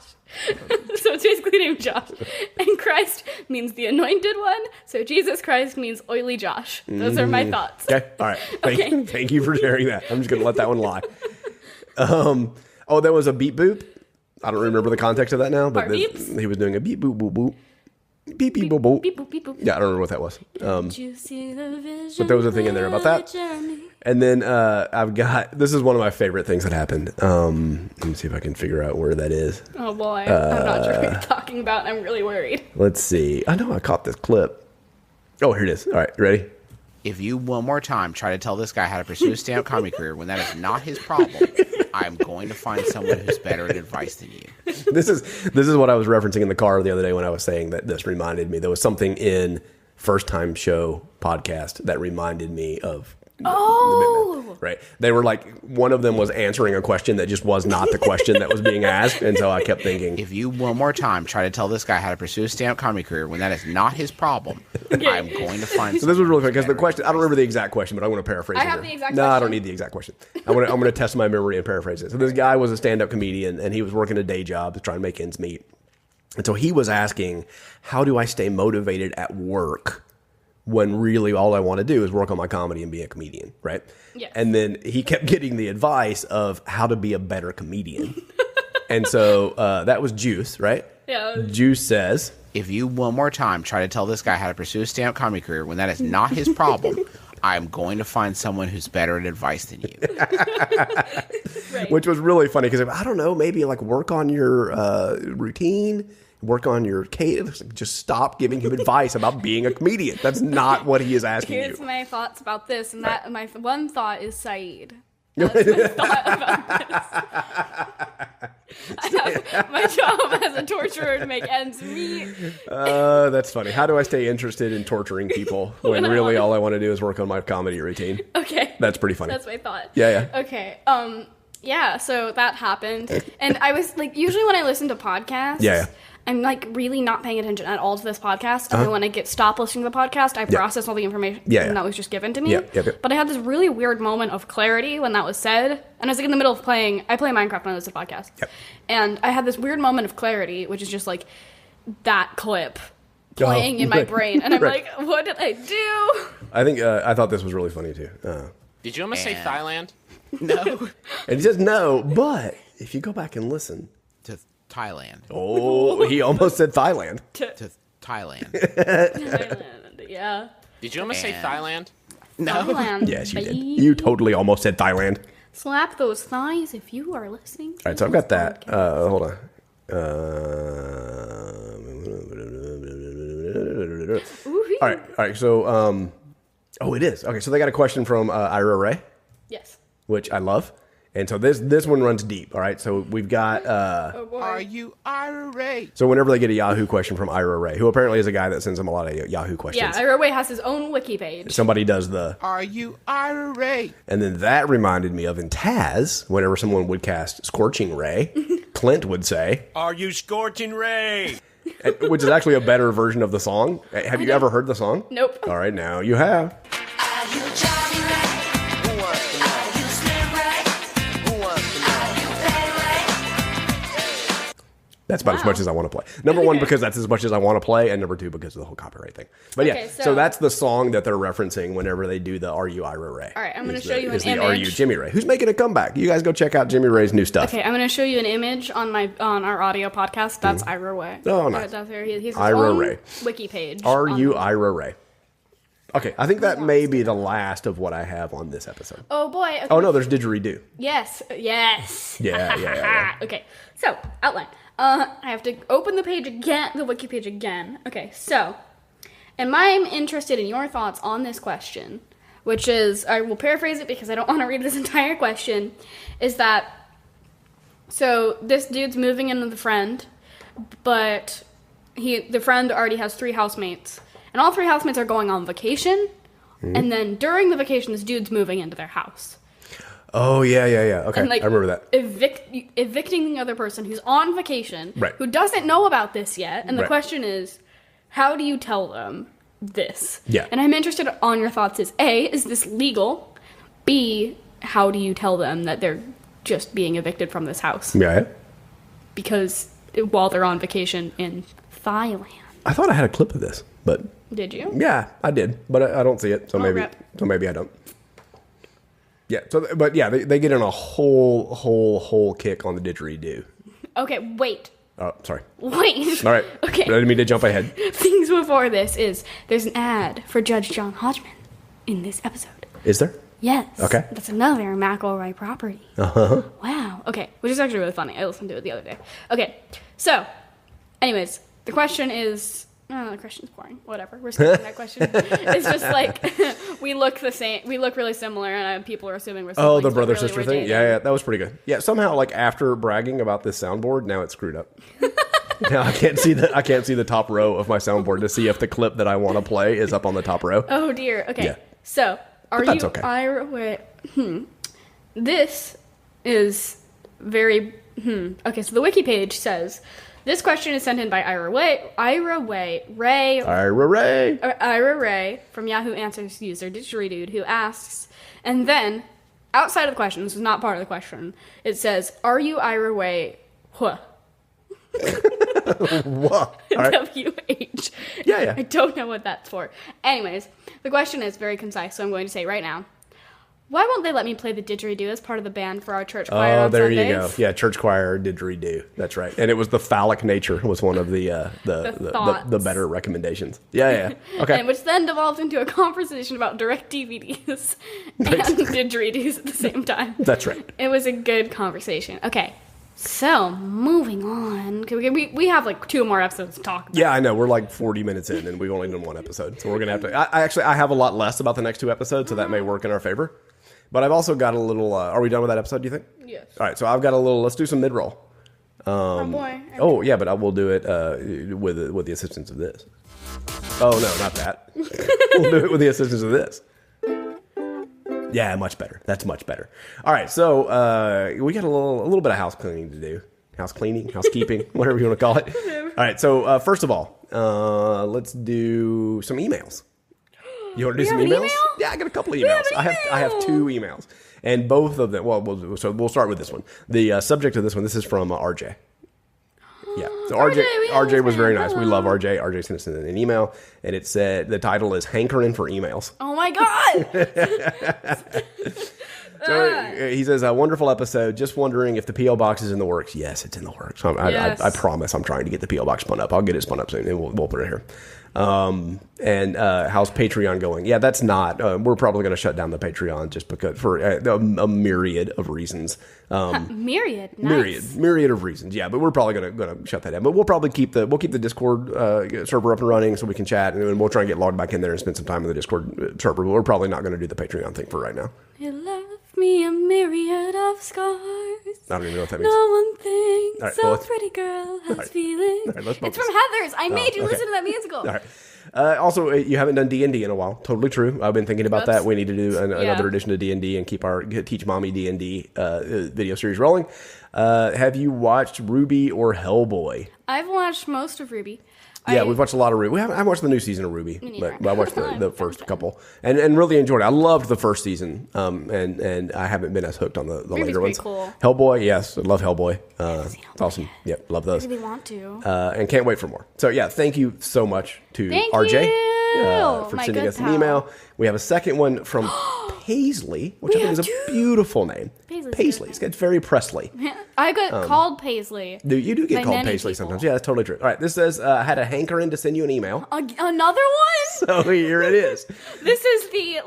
So it's basically named Josh. And Christ means the anointed one. So Jesus Christ means oily Josh. Those are my thoughts. Okay. All right. Thank you for sharing that. I'm just going to let that one lie. There was a beep boop. I don't remember the context of that now, but he was doing a beep boop boop boop. Beep beep boop boop. Beep boop beep boop. Yeah, I don't remember what that was. You see the vision, but there was a thing in there about that. And then this is one of my favorite things that happened. Let me see if I can figure out where that is. Oh boy, I'm not sure what you're talking about. I'm really worried. Let's see. I know I caught this clip. Oh, here it is. All right, ready? If you one more time try to tell this guy how to pursue a stand-up comedy career when that is not his problem, I'm going to find someone who's better at advice than you. This is what I was referencing in the car the other day when I was saying that this reminded me. There was something in First Time Show podcast that reminded me of right. They were like, one of them was answering a question that just was not the question that was being asked, and so I kept thinking, if you one more time try to tell this guy how to pursue a stand-up comedy career when that is not his problem, I'm going to find. So this was really funny because the question, I don't remember the exact question, but I want to paraphrase it. I have the exact No, question. I don't need the exact question. I'm gonna test my memory and paraphrase it. So this guy was a stand-up comedian, and he was working a day job to try and make ends meet. And so he was asking, how do I stay motivated at work when really all I want to do is work on my comedy and be a comedian, right? Yes. And then he kept getting the advice of how to be a better comedian. And so that was Juice, right? Yeah. Juice says, if you one more time try to tell this guy how to pursue a stand-up comedy career when that is not his problem, I'm going to find someone who's better at advice than you. Right. Which was really funny because I don't know, maybe like work on your routine, work on your cadence. Just stop giving him advice about being a comedian. That's not what he is asking you. Here's my thoughts about this, and that my one thought is Saeed. That's my thought about this. My job as a torturer to make ends meet. That's funny. How do I stay interested in torturing people when really all I want to do is work on my comedy routine? Okay. That's pretty funny. That's my thought. Yeah. Okay. Yeah, so that happened. And I was like, usually when I listen to podcasts, I'm like really not paying attention at all to this podcast. And then when I stop listening to the podcast, I process all the information that was just given to me. But I had this really weird moment of clarity when that was said. And I was like in the middle of I play Minecraft when I listen to podcasts. And I had this weird moment of clarity, which is just like that clip playing in my brain. And I'm like, what did I do? I think I thought this was really funny too. Did you almost say Thailand? No. And he says no, but if you go back and listen to Thailand. Oh, he almost said Thailand. To Thailand. Thailand, yeah. Did you almost say Thailand? No. Thailand, Yes, you did. You totally almost said Thailand. Slap those thighs if you are listening. All right, so I've got that. Hold on. All right. So, it is. Okay, so they got a question from Ira Ray, Yes. which I love. And so this one runs deep. All right, so we've got... Oh boy. Are you Ira Ray? So whenever they get a Yahoo question from Ira Ray, who apparently is a guy that sends them a lot of Yahoo questions. Yeah, Ira Way has his own wiki page. Somebody does the... Are you Ira Ray? And then that reminded me of in Taz, whenever someone would cast Scorching Ray, Clint would say... Are you Scorching Ray? Which is actually a better version of the song. Have you ever heard the song? Nope. All right, now you have. That's about as much as I want to play. Number one, because that's as much as I want to play, and number two, because of the whole copyright thing. But Okay, yeah, so- so that's the song that they're referencing whenever they do the Are You Ira Ray. All right, I'm gonna Is show the- you is an the Are You image. Jimmy Ray? Who's making a comeback? You guys go check out Jimmy Ray's new stuff. Okay, I'm going to show you an image on our audio podcast. That's Ira Way. Oh, nice. That's there. He's his Ira own Ray. wiki page. Are on- You Ira Ray? Okay, I think that may be the last of what I have on this episode. Oh boy. Okay. Oh no, there's didgeridoo. Yes. Yeah. Okay, so outline. I have to open the page again, the wiki page again. Okay, so, and I'm interested in your thoughts on this question, which is, I will paraphrase it because I don't want to read this entire question, is that, so this dude's moving in with a friend, but the friend already has 3 housemates, and all 3 housemates are going on vacation, and then during the vacation, this dude's moving into their house. Oh yeah. Okay, And, like, I remember that. Evicting the other person who's on vacation, Right. who doesn't know about this yet. And the Right. question is, how do you tell them this? Yeah. And I'm interested on your thoughts is, A, is this legal? B, how do you tell them that they're just being evicted from this house? Yeah. Because while they're on vacation in Thailand. I thought I had a clip of this, but Did you? yeah, I did, but I don't see it, so rip. maybe I don't. Yeah, but yeah, they get in a whole kick on the didgeridoo. Okay, wait. Oh, sorry. Wait. All right. Okay. I didn't mean to jump ahead. Things before this is, there's an ad for Judge John Hodgman in this episode. Is there? Yes. Okay. That's another McElroy property. Uh-huh. Wow. Okay. Which is actually really funny. I listened to it the other day. Okay. So, anyways, the question is... Oh, the question's boring. Whatever. We're skipping that question. It's just like, we look the same. We look really similar, and people are assuming we're siblings. Oh, the but brother really sister we're thing. dating. Yeah, that was pretty good. Yeah, somehow like after bragging about this soundboard, now it's screwed up. Now I can't see the top row of my soundboard to see if the clip that I want to play is up on the top row. Oh, dear. Okay. Yeah. So, are that's you... okay. This is very... Okay, so the wiki page says... This question is sent in by Ira Ray from Yahoo Answers user Didgeridoo, who asks, and then outside of the question, this is not part of the question, it says, "Are you Ira Way?" Huh. Whoa. All right. WH. Yeah. I don't know what that's for. Anyways, the question is very concise, so I'm going to say right now. Why won't they let me play the didgeridoo as part of the band for our church choir on there Sundays? you go. Yeah, church choir didgeridoo. That's right. And it was the phallic nature was one of the thoughts. better recommendations. Yeah. Okay. And which then devolved into a conversation about direct DVDs and didgeridoos at the same time. That's right. It was a good conversation. Okay, so moving on. We have like 2 more episodes to talk about. Yeah, I know. We're like 40 minutes in, and we've only done 1 episode, so we're gonna have to. I have a lot less about the next 2 episodes, so that may work in our favor. But I've also got a little. Are we done with that episode? Do you think? Yes. All right. So I've got a little. Let's do some mid roll. Oh boy. Oh yeah, but I will do it with the assistance of this. Oh no, not that. We'll do it with the assistance of this. Yeah, much better. That's much better. All right, so we got a little bit of house cleaning to do. House cleaning, housekeeping, whatever you want to call it. All right, so first of all, let's do some emails. You want to do some emails? Email? Yeah, I got a couple of emails. I have 2 emails, and both of them. Well, we'll start with this one. The subject of this one. This is from RJ. Yeah, so RJ was very nice. We love RJ. RJ sent us an email, and it said the title is "Hankering for Emails." Oh my god! So he says, "A wonderful episode. Just wondering if the PO box is in the works." Yes, it's in the works. Yes. I promise. I'm trying to get the PO box spun up. I'll get it spun up soon, and we'll put it here. And how's Patreon going? Yeah, that's not. We're probably going to shut down the Patreon just because for a myriad of reasons. Myriad, nice. Myriad of reasons. Yeah, but we're probably going to shut that down. But we'll probably keep the Discord server up and running so we can chat, and we'll try and get logged back in there and spend some time in the Discord server. But we're probably not going to do the Patreon thing for right now. You left me a myriad of scars. I don't even know what that means. No one thinks right, so pretty girl has feelings. All right, let's it's from Heathers. I made you listen to that musical. All right. Also, you haven't done D&D in a while. Totally true. I've been thinking about that. We need to do another edition of D&D and keep our Teach Mommy D&D video series rolling. Have you watched Ruby or Hellboy? I've watched most of Ruby. Yeah, we've watched a lot of Ruby. I haven't watched the new season of Ruby, but I watched the first couple and really enjoyed it. I loved the first season, and I haven't been as hooked on the later ones. Cool. Hellboy, yes, I love Hellboy. It's awesome. Yep, love those. I really want to. And can't wait for more. So yeah, thank you so much to RJ for sending us an email. We have a second one from Paisley, which I think is a beautiful name. Paisley. It's very Presley. I get called Paisley. You do get called Paisley sometimes. Yeah, that's totally true. All right, this says, I had a hankering to send you an email. Another one? So here it is. This is the,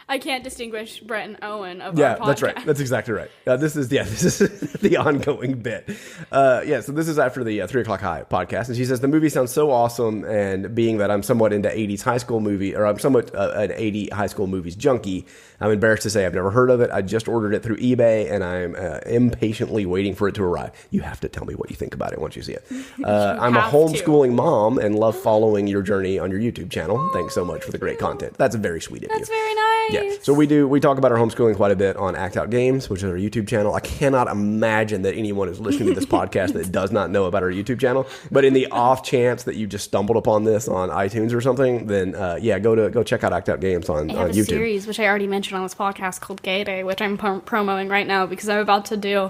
I can't distinguish Brett and Owen of our podcast. Yeah, that's right. That's exactly right. This is the ongoing bit. So this is after the 3 O'Clock High podcast. And she says, the movie sounds so awesome. And being that I'm somewhat into 80s high school movie, or I'm somewhat an 80 high school movies junkie, I'm embarrassed to say I've never heard of it. I just ordered it through eBay, and I'm impatiently waiting for it to arrive. You have to tell me what you think about it once you see it. I'm a homeschooling mom and love following your journey on your YouTube channel. Thanks so much for the great content. That's very sweet of you. That's very nice. Yeah. So we talk about our homeschooling quite a bit on Act Out Games, which is our YouTube channel. I cannot imagine that anyone is listening to this podcast that does not know about our YouTube channel. But in the off chance that you just stumbled upon this on iTunes or something, then go check out Act Out Games on YouTube. I have a series which I already mentioned on this podcast called Gay Day, which I'm promoting right now because I'm about to do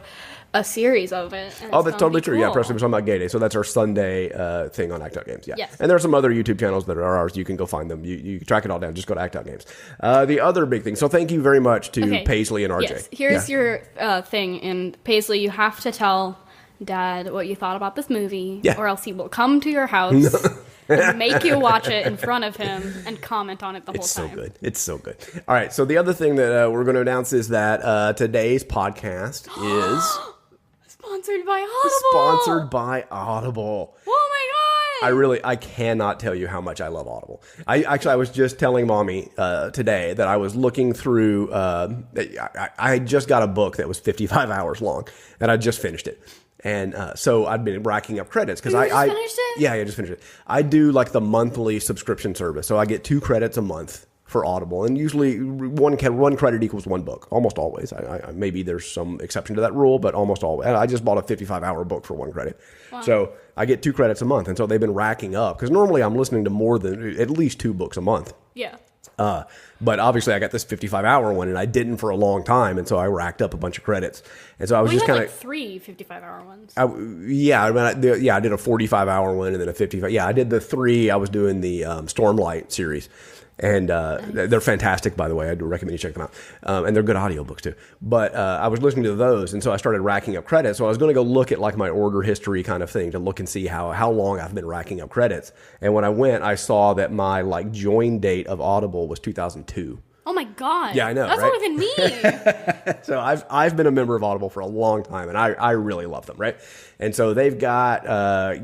a series of it. Oh, that's totally true. Cool. Yeah, Presley was talking about Gay Day. So that's our Sunday thing on Act Out Games. Yeah. Yes. And there are some other YouTube channels that are ours. You can go find them. You can track it all down. Just go to Act Out Games. The other big thing. So thank you very much to Paisley and RJ. Yes. Here's your thing. And Paisley, you have to tell Dad what you thought about this movie, or else he will come to your house and make you watch it in front of him and comment on it the whole time. It's so good. All right. So the other thing that we're going to announce is that today's podcast is sponsored by Audible. Oh my God. I cannot tell you how much I love Audible. I was just telling Mommy today that I was looking through, I just got a book that was 55 hours long, and I just finished it. And so I'd been racking up credits because I finished it? Yeah, I just finished it. I do like the monthly subscription service, so I get 2 credits a month for Audible, and usually one credit equals 1 book. Almost always. I maybe there's some exception to that rule, but almost always. And I just bought a 55-hour book for 1 credit, so I get 2 credits a month, and so they've been racking up because normally I'm listening to more than at least 2 books a month. Yeah. But obviously I got this 55-hour one, and I didn't for a long time, and so I racked up a bunch of credits. And so I was just kind of 3 55-hour ones. I did a 45-hour one and then a 55. Yeah, I did the 3. I was doing the Stormlight series. And they're fantastic, by the way. I do recommend you check them out. And they're good audiobooks, too. But I was listening to those, and so I started racking up credits. So I was going to go look at my order history kind of thing to look and see how long I've been racking up credits. And when I went, I saw that my join date of Audible was 2002. Oh my God. Yeah, I know. That's older than me. So I've been a member of Audible for a long time, and I really love them, right? And so they've got,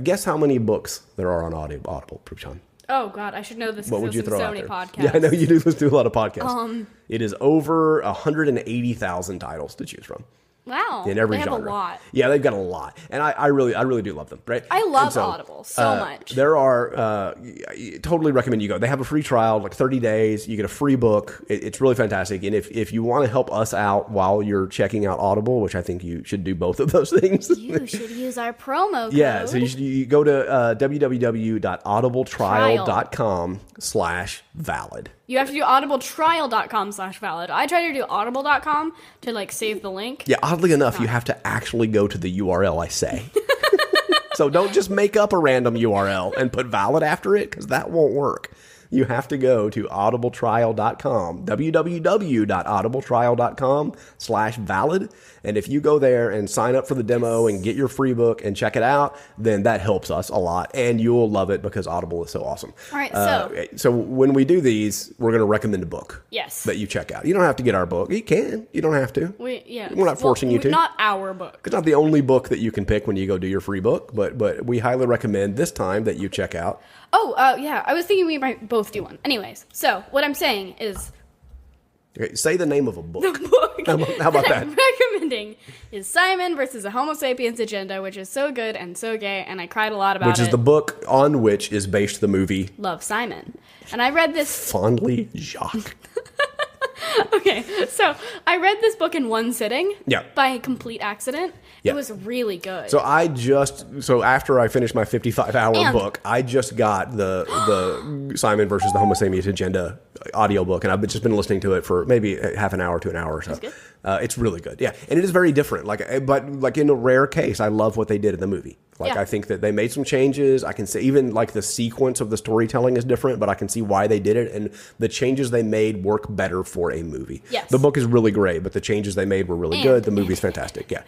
guess how many books there are on Audible, Prupchan? Oh, God, I should know this because I listen to so many podcasts. Yeah, I know you do listen to a lot of podcasts. It is over 180,000 titles to choose from. Wow. In every genre. They have a lot. Yeah, they've got a lot. And I really do love them, right? I love Audible so much. There are, totally recommend you go. They have a free trial, 30 days. You get a free book. It's really fantastic. And if you want to help us out while you're checking out Audible, which I think you should do both of those things. You should use our promo code. Yeah, so you go to www.audibletrial.com/valid. You have to do audibletrial.com/valid. I try to do audible.com to save the link. Yeah, oddly enough, you have to actually go to the URL I say. So don't just make up a random URL and put valid after it, because that won't work. you have to go to audibletrial.com, www.audibletrial.com/valid. And if you go there and sign up for the demo and get your free book and check it out, then that helps us a lot. And you'll love it because Audible is so awesome. All right, so when we do these, we're going to recommend a book. Yes. That you check out. You don't have to get our book. You can. You don't have to. We're not forcing you to. Not our book. It's not the only book that you can pick when you go do your free book, but we highly recommend this time that you check out. Yeah. I was thinking we might both do one. Anyways, so what I'm saying is... Okay, say the name of a book. The book How about that? I'm recommending is Simon versus the Homo Sapiens Agenda, which is so good and so gay, and I cried a lot about it. Which is the book on which is based the movie Love, Simon. And I read this... Fondly Jacques. Okay, so I read this book in one sitting. Yeah. By complete accident. Yeah. It was really good. So after I finished my 55-hour book, I just got the Simon versus the Homo Sapiens Agenda audiobook, and I've just been listening to it for maybe half an hour to an hour or so. That's good. It's really good, yeah, and it is very different. But in a rare case, I love what they did in the movie. I think that they made some changes. I can see even the sequence of the storytelling is different, but I can see why they did it, and the changes they made work better for a movie. Yes. The book is really great, but the changes they made were really good. The movie's fantastic, yeah.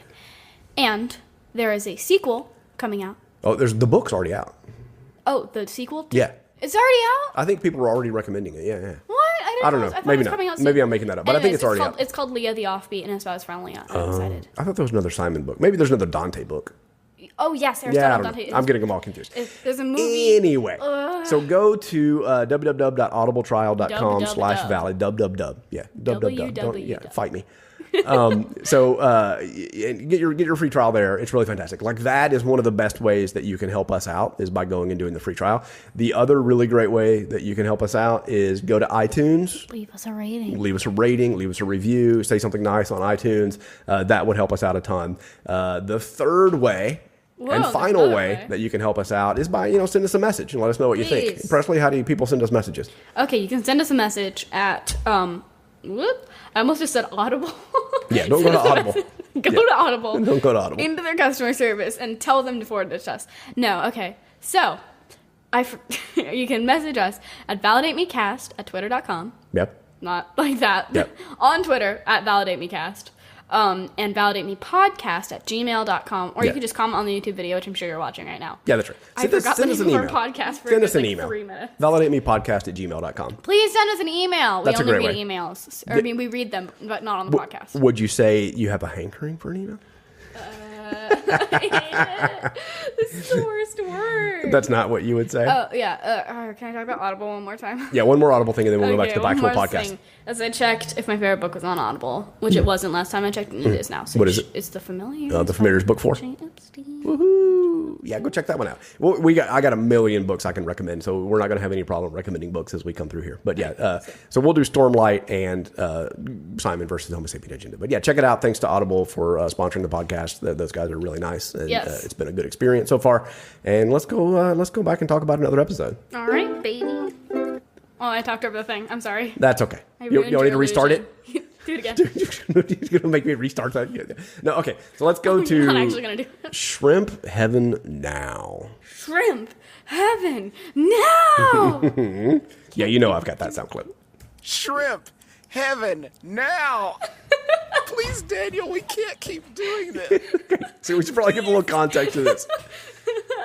And there is a sequel coming out. Oh, the book's already out. Oh, the sequel? Yeah. It's already out? I think people are already recommending it. Yeah. What? I don't know. I thought Maybe it was not. coming out soon. Maybe I'm making that up, but I think it's already out. It's called Leah the Offbeat, and it's about his friend Leah. I'm excited. I thought there was another Simon book. Maybe there's another Dante book. Oh, yes. I don't know. I'm getting them all confused. There's a movie. Anyway, so go to www.audibletrial.com/valid. Yeah. Don't fight me. And get your free trial there. It's really fantastic. That is one of the best ways that you can help us out is by going and doing the free trial. The other really great way that you can help us out is go to iTunes. Leave us a rating. Leave us a rating. Leave us a review. Say something nice on iTunes. That would help us out a ton. The third way and final way that you can help us out is by, send us a message and let us know what you think. Presley, how do people send us messages? Okay, you can send us a message at, I almost just said Audible. Yeah, don't go to Audible. Go to Audible. Don't go to Audible. Into their customer service and tell them to forward it to us. No, okay. So, you can message us at validatemecast@twitter.com. Yep. Not like that. Yep. On Twitter at validatemecast. And validatemepodcast@gmail.com, or you can just comment on the YouTube video, which I'm sure you're watching right now. Yeah, that's right. I forgot the name of our podcast for send us an email. 3 minutes. Validatemepodcast@gmail.com. Please send us an email. That's we only a great read way. emails. We read them, but not on the podcast. Would you say you have a hankering for an email? I hate it. This is the worst word. That's not what you would say? Oh, yeah. Can I talk about Audible one more time? Yeah, one more Audible thing, and then we'll go back to the actual one more podcast. thing. As I checked if my favorite book was on Audible, which it wasn't last time I checked, and it is now. So What is it? It's The Familiar. The Familiar's book 4. Woohoo! Yeah, go check that one out. Well, I got a million books I can recommend, so we're not going to have any problem recommending books as we come through here. But yeah, so we'll do Stormlight and Simon versus the Homo Sapien Agenda. But yeah, check it out. Thanks to Audible for sponsoring the podcast. Those guys are really nice, and it's been a good experience so far. And let's go back and talk about another episode. All right, baby. Oh, I talked over the thing. I'm sorry. That's okay. You don't need to restart it? Do it again. You're going to make me restart that? No, okay. So let's go to I'm not actually going to do it. Shrimp Heaven Now. Shrimp Heaven Now! Yeah, you know I've got that sound clip. Shrimp Heaven now. Please, Daniel, we can't keep doing this. So we should probably give a little context to this.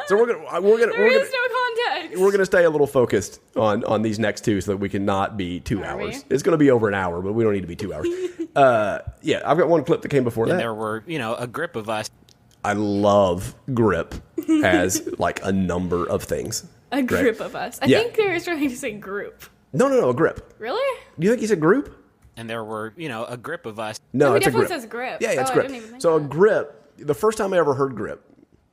So we're gonna There is no context. we're gonna stay a little focused on these next two so that we can not be 2 hours. It's gonna be over an hour, but we don't need to be 2 hours. Yeah, I've got one clip that came before that. And there were, a grip of us. I love grip as a number of things. A group of us. I think they were trying to say group. No, a grip. Really? Do you think he said group? And there were, a grip of us. No, he it's a grip. definitely says grip. Yeah, it's I grip. didn't even think So a that. grip, the first time I ever heard grip,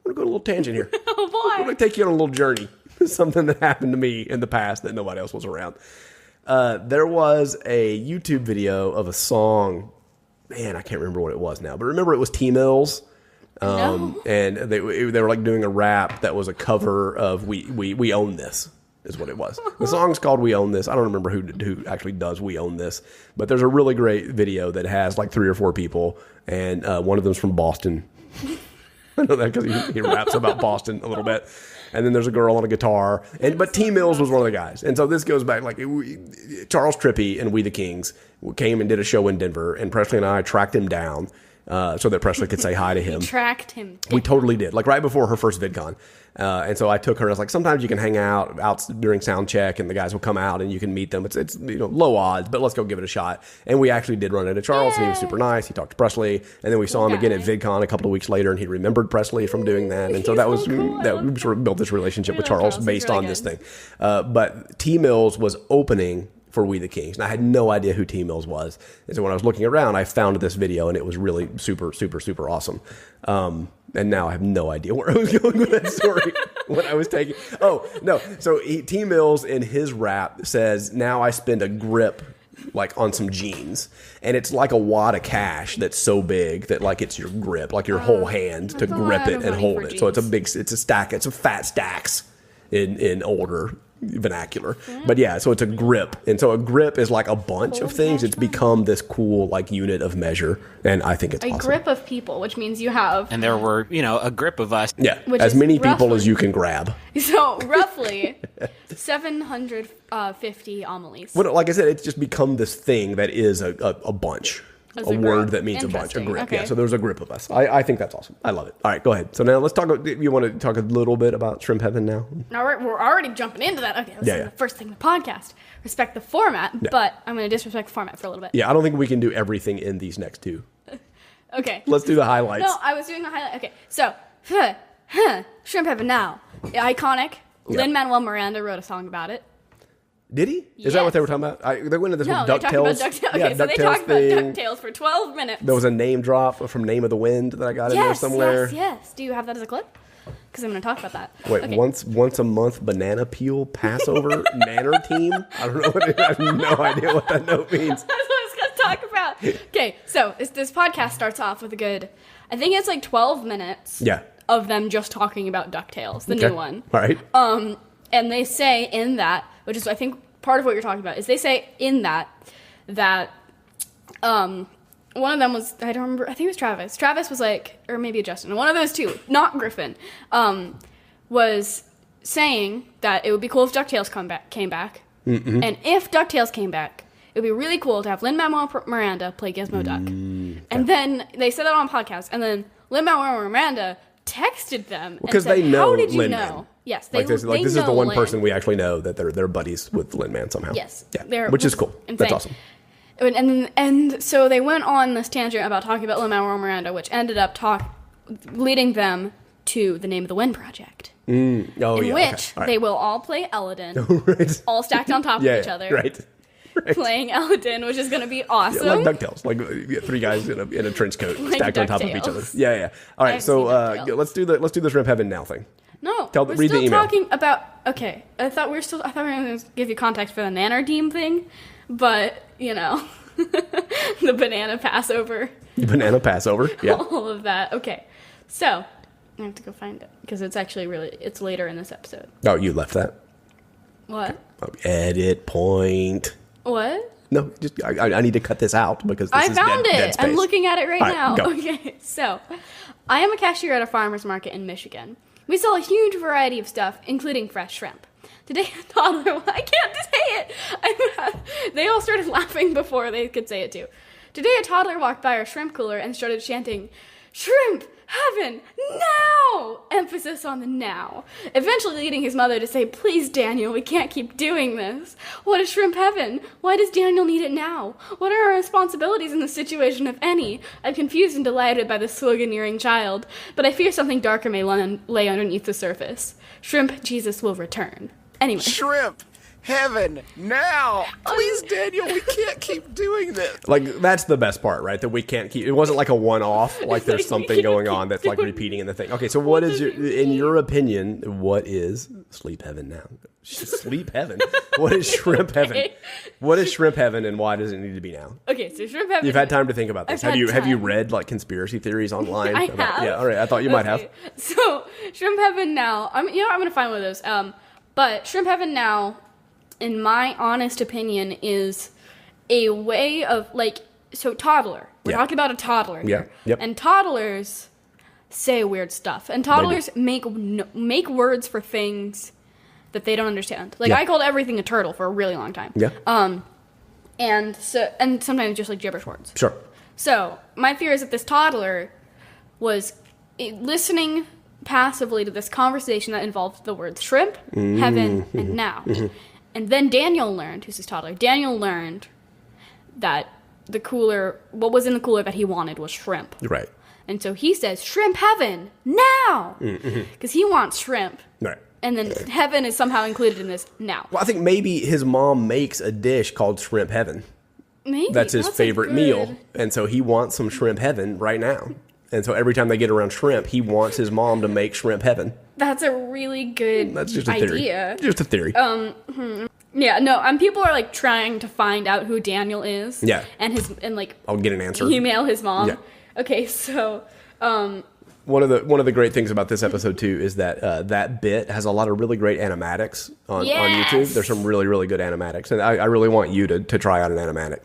I'm going to go on a little tangent here. Oh, boy. I'm going to take you on a little journey. Something that happened to me in the past that nobody else was around. There was a YouTube video of a song. Man, I can't remember what it was now. But remember it was T-Mills? No. And they were doing a rap that was a cover of We Own This. Is what it was. The song's called We Own This. I don't remember who actually does We Own This, but there's a really great video that has 3 or 4 people, and one of them's from Boston. I know that because he raps about Boston a little bit. and then there's a girl on a guitar. But T Mills was one of the guys. And so this goes back like Charles Trippey and We the Kings came and did a show in Denver, and Presley and I tracked him down so that Presley could say hi to him. Tracked him. We totally did. Like right before her first VidCon. And so I took her. I was like, sometimes you can hang out during sound check, and the guys will come out, and you can meet them. It's low odds, but let's go give it a shot. And we actually did run into Charles, and he was super nice. He talked to Presley, and then we saw him again at VidCon a couple of weeks later, and he remembered Presley from doing that. And so that was cool. that we sort of built this relationship with Charles based really on good. this thing. But T Mills was opening for We the Kings, and I had no idea who T Mills was. And so when I was looking around, I found this video, and it was really super, super, super awesome. And now I have no idea where I was going with that story. What I was taking. Oh, no. So T Mills in his rap says, now I spend a grip like on some jeans. And it's like a wad of cash that's so big that like it's your grip, like your whole hand to grip it and hold it. So it's a stack. It's a fat stacks in older vernacular. But yeah, so it's a grip. And so a grip is like a bunch of things. It's become this cool like unit of measure. And I think it's awesome. A grip of people, which means you have... And there were, a grip of us. Yeah, Which as is many people roughly- as you can grab. So, roughly 750 homilies. Well, like I said, it's just become this thing that is a bunch. As A a word grip. that means a bunch, a Interesting. grip. Okay. Yeah, so there's a grip of us. I think that's awesome. I love it. All right, go ahead. So now let's talk. You want to talk a little bit about Shrimp Heaven now? All right, we're already jumping into that. Okay, let's Yeah, do yeah. the first thing in the podcast. Respect the format, but I'm going to disrespect the format for a little bit. Yeah, I don't think we can do everything in these next two. Okay. Let's do the highlights. No, I was doing the highlight. Okay, so, Shrimp Heaven now. Iconic. Yeah. Lin-Manuel Miranda wrote a song about it. Did he? Is that what they were talking about? They went into this No, whole they talked about DuckTales. DuckTales. Okay, Yeah, so they DuckTales talked about thing. DuckTales for 12 minutes. There was a name drop from Name of the Wind that I got in there somewhere. Yes. Do you have that as a clip? Because I'm going to talk about that. Wait, Okay. once a month banana peel Passover Manor team? I don't know what it, I have no idea what that note means. That's what I was going to talk about. Okay, so this podcast starts off with a good, I think it's like 12 minutes Yeah. of them just talking about DuckTales, the Okay. new one. All right. And they say in that, which is I think part of what you're talking about, is they say in that one of them was, I don't remember, I think it was Travis. Travis was like, or maybe Justin, one of those two, not Griffin, was saying that it would be cool if DuckTales came back. Mm-hmm. And if DuckTales came back, it would be really cool to have Lin-Manuel Miranda play Gizmo Duck. And then they said that on a podcast, and then Lin-Manuel Miranda texted them Because and said, they know how did you Lin-Man. know? Yes, This is the know one Lin. person we actually know that they're buddies with Lin-Man somehow. Yes. Yeah. Which is cool. Insane. That's awesome. And so they went on this tangent about talking about Lin-Manuel Miranda, which ended up leading them to the Name of the Wind project, Oh, in yeah. which okay. All right. they will all play Eladin, Right. all stacked on top Yeah, of each yeah, other, Right. playing Eladin, which is going to be awesome. Yeah, like DuckTales, like three guys in a trench coat Like stacked on top of each DuckTales. other. Yeah. All right, I've so seen DuckTales. let's do the Shrimp Heaven now thing. No, Read we're the still email. talking about. Okay, I thought we were going to give you context for the Nanodeem thing, but the banana Passover, Banana Passover. Yeah. all of that. Okay, so I have to go find it because it's actually it's later in this episode. Oh, you left that. What? Oh, edit point. What? No, just I need to cut this out because this I is found dead it. space. I'm looking at it right All right, now. go. Okay, so I am a cashier at a farmer's market in Michigan. We sell a huge variety of stuff, including fresh shrimp. Today, a toddler... I can't say it! They all started laughing before they could say it, too. Today, a toddler walked by our shrimp cooler and started chanting, "Shrimp Heaven! Now!" Emphasis on the now. Eventually leading his mother to say, "Please, Daniel, we can't keep doing this. What is Shrimp Heaven? Why does Daniel need it now? What are our responsibilities in this situation, if any?" I'm confused and delighted by the sloganeering child, but I fear something darker may lay underneath the surface. Shrimp Jesus will return. Anyway. Shrimp Heaven now. Please, Daniel, we can't keep doing this. Like that's the best part, right? That we can't keep. It wasn't like a one-off. Like there's something going on that's like repeating in the thing. Okay, so what is in your opinion? What is Sleep Heaven now? Sleep Heaven. What is Shrimp Heaven? What is Shrimp Heaven, and why does it need to be now? Okay, so Shrimp Heaven... You've had time to think about this. I've had Have you time. read like conspiracy theories online? I have. Yeah, all right. I thought you might have. Okay, so, Shrimp Heaven now... I'm going to find one of those. But Shrimp Heaven now, in my honest opinion, is a way of, like... So, toddler. We're Yeah. talking about a toddler here. Yeah, yep. And toddlers say weird stuff. And toddlers make words for things that they don't understand. Like, I called everything a turtle for a really long time. Yeah. And sometimes just like gibberish words. Sure. So my theory is that this toddler was listening passively to this conversation that involved the words shrimp, heaven, and now. And then Daniel learned, who's his toddler, Daniel learned that what was in the cooler that he wanted was shrimp. Right. And so he says, shrimp heaven, now! Because he wants shrimp. Right. And then heaven is somehow included in this now. Well, I think maybe his mom makes a dish called shrimp heaven. Maybe. That's his favorite meal. And so he wants some shrimp heaven right now. And so every time they get around shrimp, he wants his mom to make shrimp heaven. That's a really good That's just a theory. idea. Just a theory. Yeah, no, and people are like trying to find out who Daniel is. Yeah. And like I'll get an answer. Email his mom. Yeah. Okay, so one of the great things about this episode too is that that bit has a lot of really great animatics on YouTube. There's some really, really good animatics, and I really want you to try out an animatic.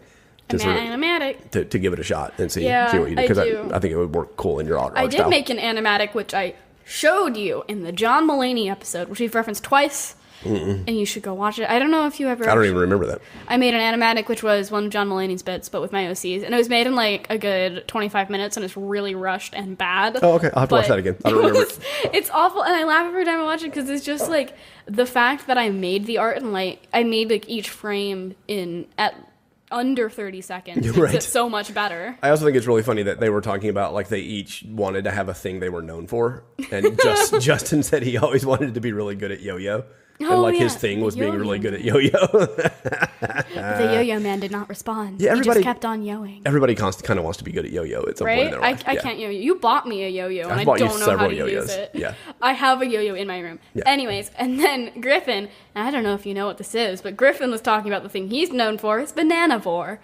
To give it a shot and see what you do, because I think it would work cool in your art I did style. make an animatic, which I showed you in the John Mulaney episode, which we've referenced twice, and you should go watch it. I don't know if you ever... I don't even remember that. I made an animatic, which was one of John Mulaney's bits, but with my OCs, and it was made in like a good 25 minutes, and it's really rushed and bad. Oh, okay. I'll have to watch that again. I don't remember it. It's awful, and I laugh every time I watch it, because it's just like the fact that I made the art, and like I made like each frame at under 30 seconds. Right. It's so much better. I also think it's really funny that they were talking about like they each wanted to have a thing they were known for, and Justin said he always wanted to be really good at yo-yo. And like his thing was being really good at yo-yo. But the yo-yo man did not respond. Yeah, he just kept on yoing. Everybody kind of wants to be good at yo-yo at some point in their life. I can't yo-yo. You bought me a yo-yo, and I bought you don't know several how to yo-yos. use it. Yeah. I have a yo-yo in my room. Yeah. Anyways, and then Griffin, and I don't know if you know what this is, but Griffin was talking about the thing he's known for, is bananivore.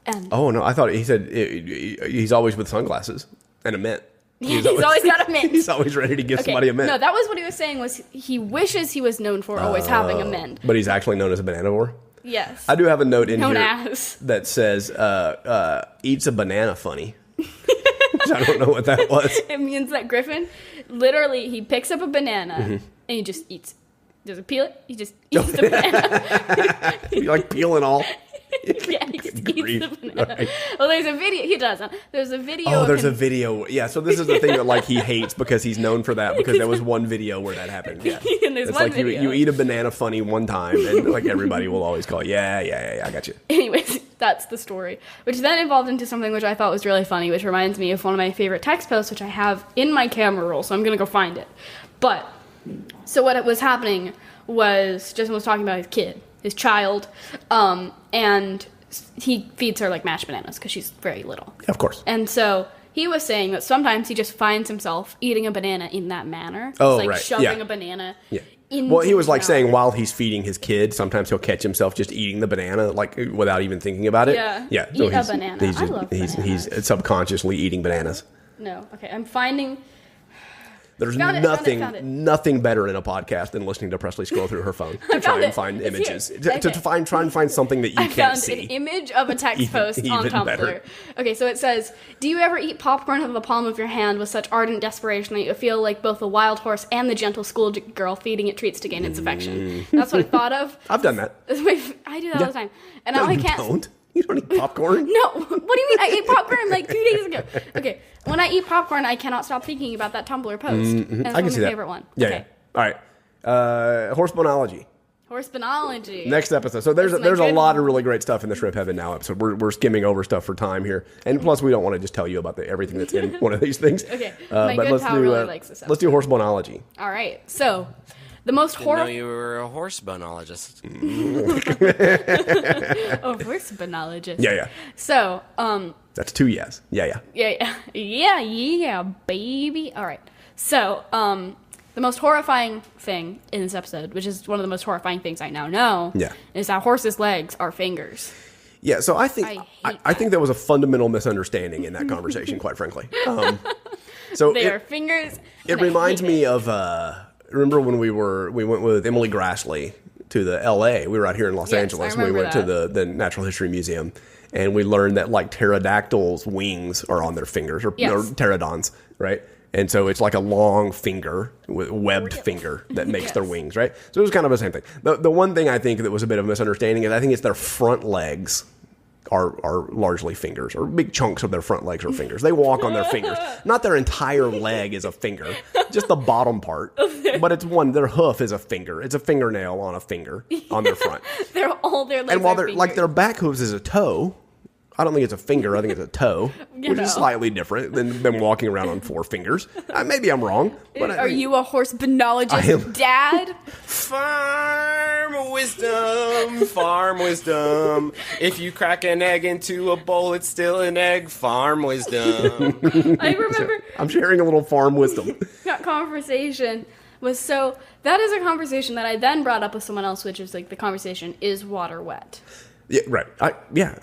And oh, no, I thought he said he's always with sunglasses and a mint. He's always got a mint. He's always ready to give somebody a mint. No, that was what he was saying, was he wishes he was known for always having a mint. But he's actually known as a bananivore? Yes. I do have a note in Known here as. that says, eats a banana funny. Which I don't know what that was. It means that Griffin, literally, he picks up a banana and he just eats. Doesn't peel it. He just eats the banana. You like peeling all? Yeah, he just eats the banana. Right. Well, there's a video. He doesn't. There's a video. Oh, there's a video. Yeah, so this is the thing that like he hates because he's known for that, because there was one video where that happened. Yeah. And there's it's one like video. you eat a banana funny one time, and like everybody will always call, yeah, I got you. Anyways, that's the story, which then evolved into something which I thought was really funny, which reminds me of one of my favorite text posts, which I have in my camera roll, so I'm going to go find it. But, so what was happening was, Justin was talking about his child, and he feeds her like mashed bananas because she's very little. Of course. And so he was saying that sometimes he just finds himself eating a banana in that manner. Oh, it's like right. shoving a banana. Yeah. Into Well, he was like his saying mouth. while he's feeding his kid, sometimes he'll catch himself just eating the banana, like without even thinking about it. Yeah. Yeah. Eat a banana. He's I love he's bananas. subconsciously eating bananas. No. Okay, I'm finding... There's Found it. nothing better in a podcast than listening to Presley scroll through her phone to try and find It's images. here. To try and find something that you I can't found see. an image of a text post on even Tumblr. better. Okay, so it says, do you ever eat popcorn out of the palm of your hand with such ardent desperation that you feel like both the wild horse and the gentle schoolgirl feeding it treats to gain its affection? That's what I thought of. I've done that. I do that all the time. And now I You can't... don't. You don't eat popcorn? No, what do you mean? I ate popcorn like 2 days ago. Okay, when I eat popcorn, I cannot stop thinking about that Tumblr post. And it's I can see my that. favorite one. Yeah. Okay. Yeah. All right. Horsemonology. Horsemonology. Next episode. So there's That's my a good lot one. of really great stuff in the Shrimp Heaven Now episode. We're skimming over stuff for time here, and plus we don't want to just tell you about everything that's in one of these things. Okay, my but good pal really likes this Let's do horsemonology. All right, so the most Didn't know horrible... you were a horse bonologist. Oh, horsemonologist. Yeah. So, That's 2 yes. Yeah. yeah, baby. All right. So, the most horrifying thing in this episode, which is one of the most horrifying things I now know, Yeah. is that horses' legs are fingers. Yeah, so I think I hate I think there was a fundamental misunderstanding in that conversation, quite frankly. So They are fingers. It and I reminds hate me it. of remember when we went with Emily Grassley to the L.A. We were out here in Los Yes, Angeles. I We remember went to the Natural History Museum, and we learned that like pterodactyls' wings are on their fingers, or Yes. pterodons, right? And so it's like a long finger, webbed finger that makes their wings, right? So it was kind of the same thing. The one thing I think that was a bit of a misunderstanding is I think it's their front legs are largely fingers, or big chunks of their front legs are fingers. They walk on their fingers. Not their entire leg is a finger, just the bottom part. But it's their hoof is a finger. It's a fingernail on a finger on their front. All their legs and while are fingers. like their back hooves is a toe, I don't think it's a finger. I think it's a toe, which is slightly different than them walking around on 4 fingers. Maybe I'm wrong. But Are you a horse benologist, Dad? Farm wisdom. If you crack an egg into a bowl, it's still an egg. Farm wisdom. I remember I'm sharing a little farm wisdom. that conversation was that is a conversation that I then brought up with someone else, which is like the conversation, is water wet? Yeah, right. I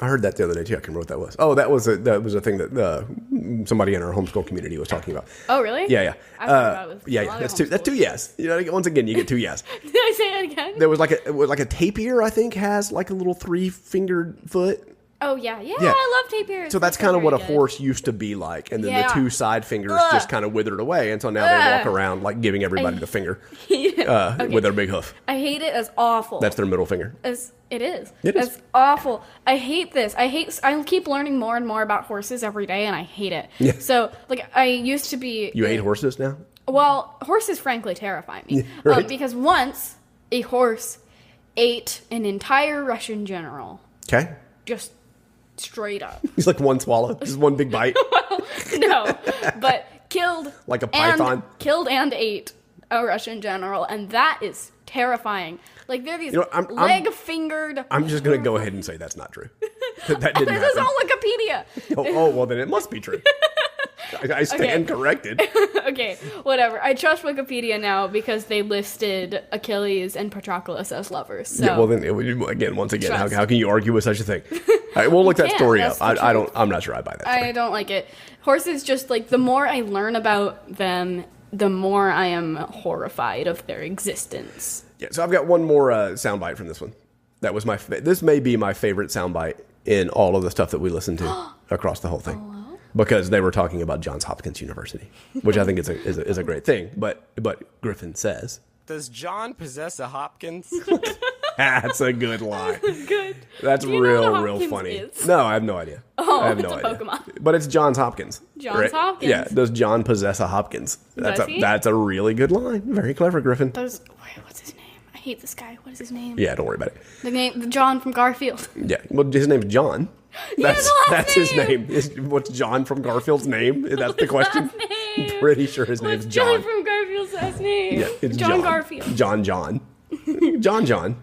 heard that the other day too. I can't remember what that was. Oh, that was a thing that somebody in our homeschool community was talking about. Oh, really? Yeah. I forgot it was Yeah. That's two yes. You know, once again, you get 2 yes. Did I say it again? There was like a tapir. I think has like a little 3-fingered foot. Oh, yeah. I love tapirs. So that's kind of what a horse used to be like, and then the 2 side fingers just kind of withered away, and so now they walk around like giving everybody the finger with their big hoof. I hate it as awful. That's their middle finger. It is. It is. It's awful. I hate this. I keep learning more and more about horses every day, and I hate it. Yeah. So, like, I used to be... You hate horses now? Well, horses frankly terrify me. Yeah, right. Because once a horse ate an entire Russian general. Okay. Just straight up. He's like one swallow, just one big bite. No, but killed... Like a python? Killed and ate a Russian general, and that is terrifying. Like, they're these leg-fingered... I'm just going to go ahead and say that's not true. That didn't This is happen. on Wikipedia. Oh, well, then it must be true. I stand corrected. Okay, whatever. I trust Wikipedia now because they listed Achilles and Patroclus as lovers. So. Yeah, well, then, once again, how can you argue with such a thing? All right, we'll look that story up. I'm not sure I buy that story. I don't like it. Horses just, like, the more I learn about them, the more I am horrified of their existence. Yeah, so I've got one more soundbite from this one. That was this may be my favorite soundbite in all of the stuff that we listened to across the whole thing. Hello? Because they were talking about Johns Hopkins University, which I think is a great thing. But Griffin says, Does John possess a Hopkins? that's a good line. Good. That's Do you know what real Hopkins funny. is? No, I have no idea. Oh, I have it's no a idea. Pokemon. But it's Johns Hopkins. Johns Hopkins. Yeah. Does John possess a Hopkins? Does he? That's a really good line. Very clever, Griffin. What's his name? I hate this guy. What is his name? Yeah, don't worry about it. The John from Garfield. Yeah. Well, his name's John. That's last his name. What's John from Garfield's name? That's the question. Name? Pretty sure his name's What's John. John from Garfield's last name? Yeah, it's John Garfield. John. John. John.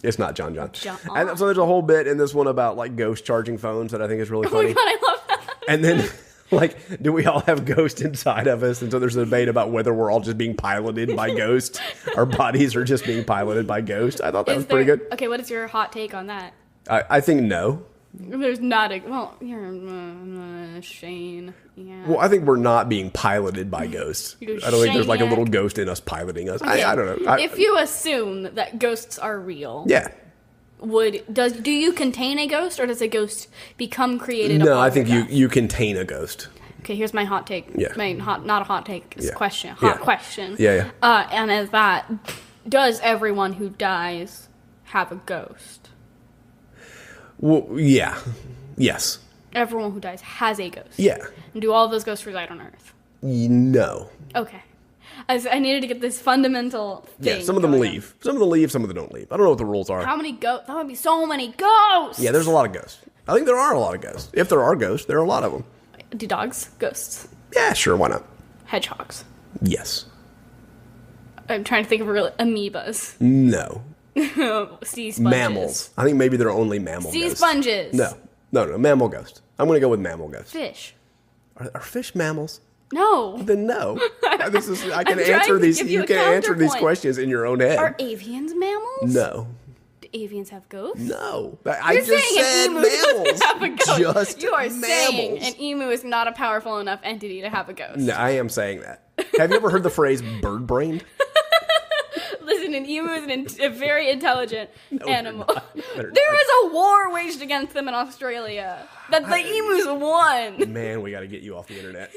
It's not John. John. And so there's a whole bit in this one about like ghost charging phones that I think is really Oh my funny. god, I love that. And then, like, do we all have ghosts inside of us? And so there's a debate about whether we're all just being piloted by ghosts. Our bodies are just being piloted by ghosts. I thought that was pretty good. Okay, what is your hot take on that? I think no. There's not a... Well, you're Shane. Yeah. Well, I think we're not being piloted by ghosts. You're I don't think there's like a Shaniac. little ghost in us piloting us. Okay, I don't know. If you assume that ghosts are real, Yeah. do you contain a ghost, or does a ghost become created? No, upon I think your death? you contain a ghost. Okay, here's my hot take. Yeah. Not a hot take. It's a Yeah. question. Yeah. Hot question. Yeah. And as that, does everyone who dies have a ghost? Well, yeah. Yes. Everyone who dies has a ghost. Yeah. And do all those ghosts reside on Earth? No. Okay. I needed to get this fundamental thing. Yeah, some of them going on. leave. Some of them leave, some of them don't leave. I don't know what the rules are. How many ghosts? That would be so many ghosts! Yeah, there's a lot of ghosts. I think there are a lot of ghosts. If there are ghosts, there are a lot of them. Do dogs? Ghosts. Yeah, sure, why not? Hedgehogs. Yes. I'm trying to think of real amoebas. No. Sea sponges. Mammals. I think maybe they're only mammal Sea ghosts. sponges. No, mammal ghost. I'm going to go with mammal ghost. Fish. Are fish mammals? No. Then no. I can I'm trying answer to these. give you You a can answer these counterpoint. questions in your own head. Are avians mammals? No. Do avians have ghosts? No. I You're just saying said an emu mammals. doesn't have a ghost. Just you are saying mammals. an emu is not a powerful enough entity to have a ghost. No, I am saying that. Have you ever heard the phrase bird-brained? Listen, an emu is a very intelligent animal. They're There is a war waged against them in Australia that the emus won. Man, we got to get you off the internet.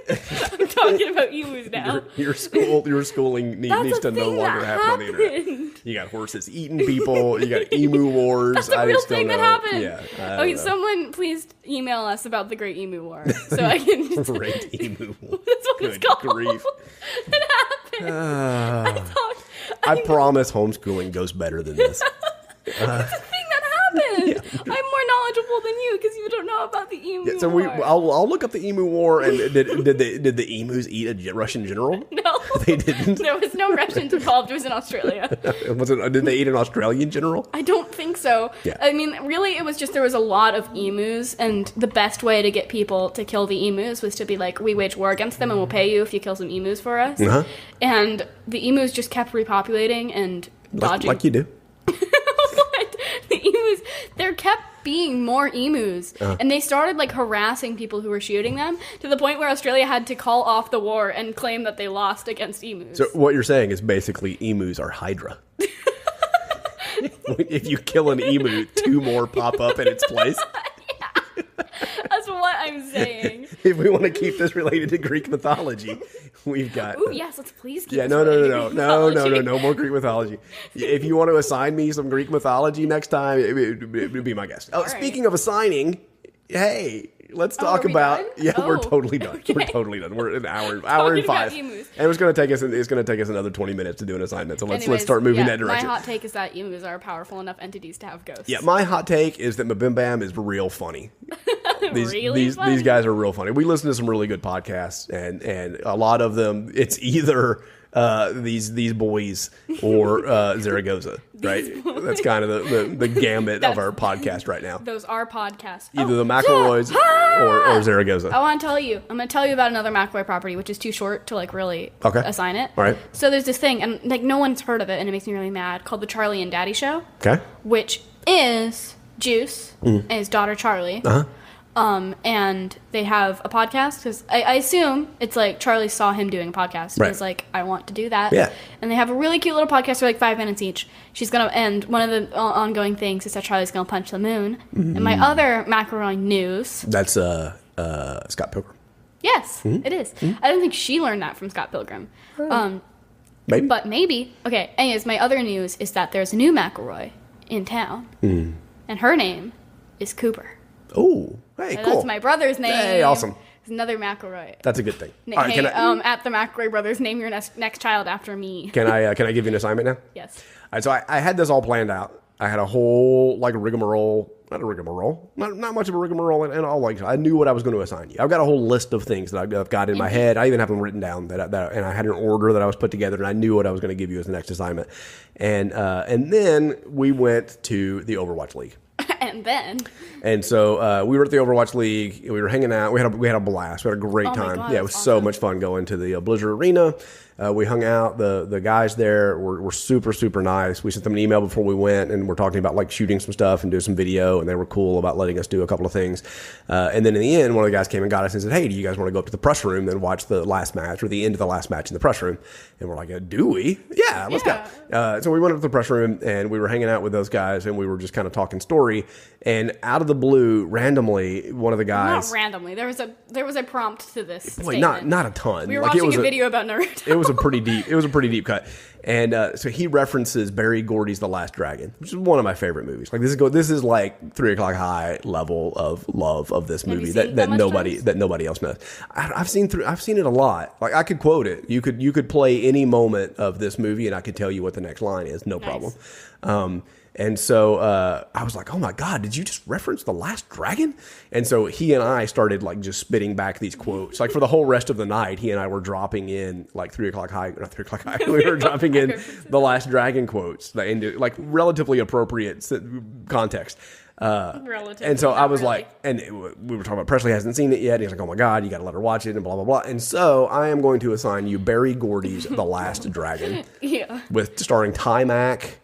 I'm talking about emus now. Your schooling needs to no longer happen on the internet. You got horses eating people. You got emu wars. That's a real thing that happened. Yeah. Okay, someone please email us about the Great Emu War so I can. Great Emu War. That's what it's called. Grief. It happened. I promise homeschooling goes better than this. That's the thing that happened. Yeah. I'm more knowledgeable than you because you don't know about the emu. So war. I'll look up the emu war. And did the emus eat a Russian general? No, they didn't. There was no Russians involved. It was in Australia. Did they eat an Australian general? I don't think so. Yeah. I mean, really, it was just there was a lot of emus, and the best way to get people to kill the emus was to be like, we wage war against them, and we'll pay you if you kill some emus for us. Uh-huh. And the emus just kept repopulating and dodging. Like you do. What? The emus, there kept being more emus, and they started like harassing people who were shooting them to the point where Australia had to call off the war and claim that they lost against emus. So what you're saying is basically emus are Hydra. If you kill an emu, 2 more pop up in its place. Yeah. That's what I'm saying. If we want to keep this related to Greek mythology, we've got. Ooh, yes, let's please keep this No related to more Greek mythology. If you want to assign me some Greek mythology next time, it would be my guest. Speaking of assigning, hey, let's talk about. Done? Yeah, we're totally done. Okay. We're totally done. We're an hour and 5, emus. and it's going to take us another 20 minutes to do an assignment. So let's start moving that direction. My hot take is that emus are powerful enough entities to have ghosts. Yeah, my hot take is that MBMBaM is real funny. These guys are real funny. We listen to some really good podcasts, and a lot of them, it's either these boys or Zaragoza, right? That's kind of the gambit of our podcast right now. Those are podcasts. Either the McElroys or Zaragoza. I'm going to tell you about another McElroy property, which is too short to like really assign it. All right. So there's this thing, and like no one's heard of it, and it makes me really mad, called the Charlie and Daddy Show. Okay. Which is Juice and his daughter Charlie. Uh-huh. And they have a podcast because I assume it's like Charlie saw him doing a podcast. Right. He's like, I want to do that. Yeah. And they have a really cute little podcast for like 5 minutes each. And one of the ongoing things is that Charlie's going to punch the moon. Mm-hmm. And my other McElroy news. That's Scott Pilgrim. Yes, it is. Mm-hmm. I don't think she learned that from Scott Pilgrim. Maybe. But maybe. Okay, anyways, my other news is that there's a new McElroy in town. Mm. And her name is Cooper. Oh, hey, cool. That's my brother's name. Hey, awesome. It's another McElroy. That's a good thing. All right, at the McElroy Brothers, name your next child after me. Can I give you an assignment now? Yes. All right, so I had this all planned out. I had a whole rigmarole. Not a rigmarole. Not much of a rigmarole, and all I knew what I was going to assign you. I've got a whole list of things that I've got in my head. I even have them written down and I had an order that I was put together, and I knew what I was going to give you as the next assignment. And then we went to the Overwatch League. And so we were at the Overwatch League. We were hanging out. We had a blast. We had a great time. God, yeah, it was so much fun going to the Blizzard Arena. We hung out. The guys there were super, super nice. We sent them an email before we went, and we're talking about like shooting some stuff and doing some video, and they were cool about letting us do a couple of things. And then in the end, one of the guys came and got us and said, hey, do you guys want to go up to the press room and watch the last match or the end of the last match in the press room? And we're like, do we? Yeah, let's go. So we went up to the press room, and we were hanging out with those guys, and we were just kind of talking story. And out of the blue, randomly, one of the guys... Not randomly. There was a prompt to this Boy, statement. not a ton. We were watching a video about Naruto. It was a pretty deep cut. And so he references Barry Gordy's The Last Dragon, which is one of my favorite movies. Like this is like 3 o'clock high level of love of this movie that nobody else knows. I've seen it a lot. Like I could quote it. You could play any moment of this movie and I could tell you what the next line is, no problem. And so I was like, oh my God, did you just reference The Last Dragon? And so he and I started like just spitting back these quotes. Like for the whole rest of the night, he and I were dropping in like 3 o'clock high, not 3 o'clock high. We were dropping in The Last Dragon quotes into like relatively appropriate context. And so I was like, and we were talking about Presley hasn't seen it yet. He's like, oh my God, you got to let her watch it and blah, blah, blah. And so I am going to assign you Barry Gordy's The Last Dragon. Yeah. With starring Ty Mac.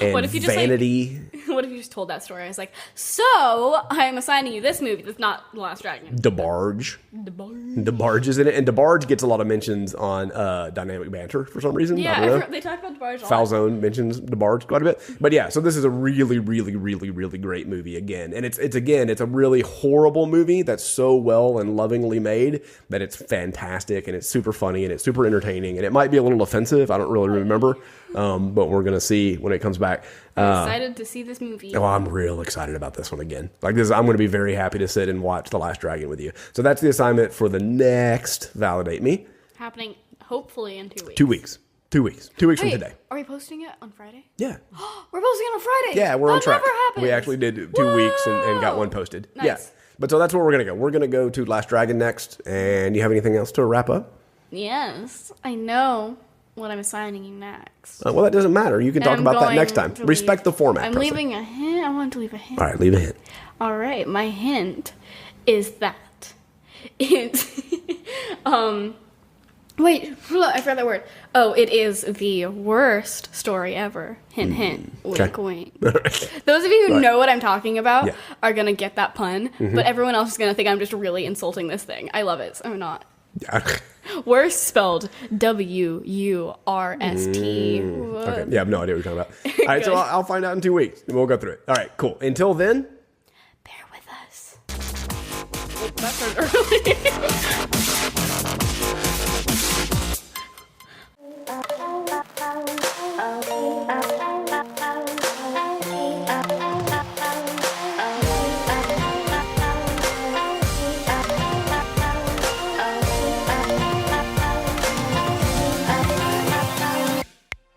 And what if you Vanity. What if you just told that story. I was like, so I'm assigning you this movie that's not The Last Dragon. DeBarge. DeBarge. DeBarge is in it, and DeBarge gets a lot of mentions on Dynamic Banter for some reason. Yeah, I don't know. they talk about DeBarge a lot. Foul Zone mentions DeBarge quite a bit. But yeah, so this is a really, really, really, really great movie again. And it's a really horrible movie that's so well and lovingly made that it's fantastic, and it's super funny, and it's super entertaining, and it might be a little offensive. I don't really remember, but we're going to see when it comes back. I'm excited to see this movie. Oh, I'm real excited about this one again. Like this, I'm going to be very happy to sit and watch The Last Dragon with you. So that's the assignment for the next Validate Me. Happening hopefully in 2 weeks. 2 weeks. 2 weeks. 2 weeks Wait, from today. are we posting it on Friday? Yeah. We're posting it on Friday. Yeah, we're on track. Never happens. We actually did 2 weeks and got one posted. Nice. Yeah. But so that's where we're going to go. We're going to go to Last Dragon next. And you have anything else to wrap up? Yes, I know what I'm assigning you next. Well, that doesn't matter. You can talk about that next time. Respect the format. I'm Presley. leaving a hint. I want to leave a hint. All right, leave a hint. All right, my hint is that it's wait, I forgot that word. Oh, it is the worst story ever. Hint, hint. Wink, wink. Those of you who know what I'm talking about are gonna get that pun, but everyone else is gonna think I'm just really insulting this thing. I love it. So I'm not. Worst spelled W-U-R-S-T. Okay. Yeah, I have no idea what you're talking about. All right, so I'll find out in 2 weeks. And we'll go through it. All right, cool. Until then, bear with us. That was early.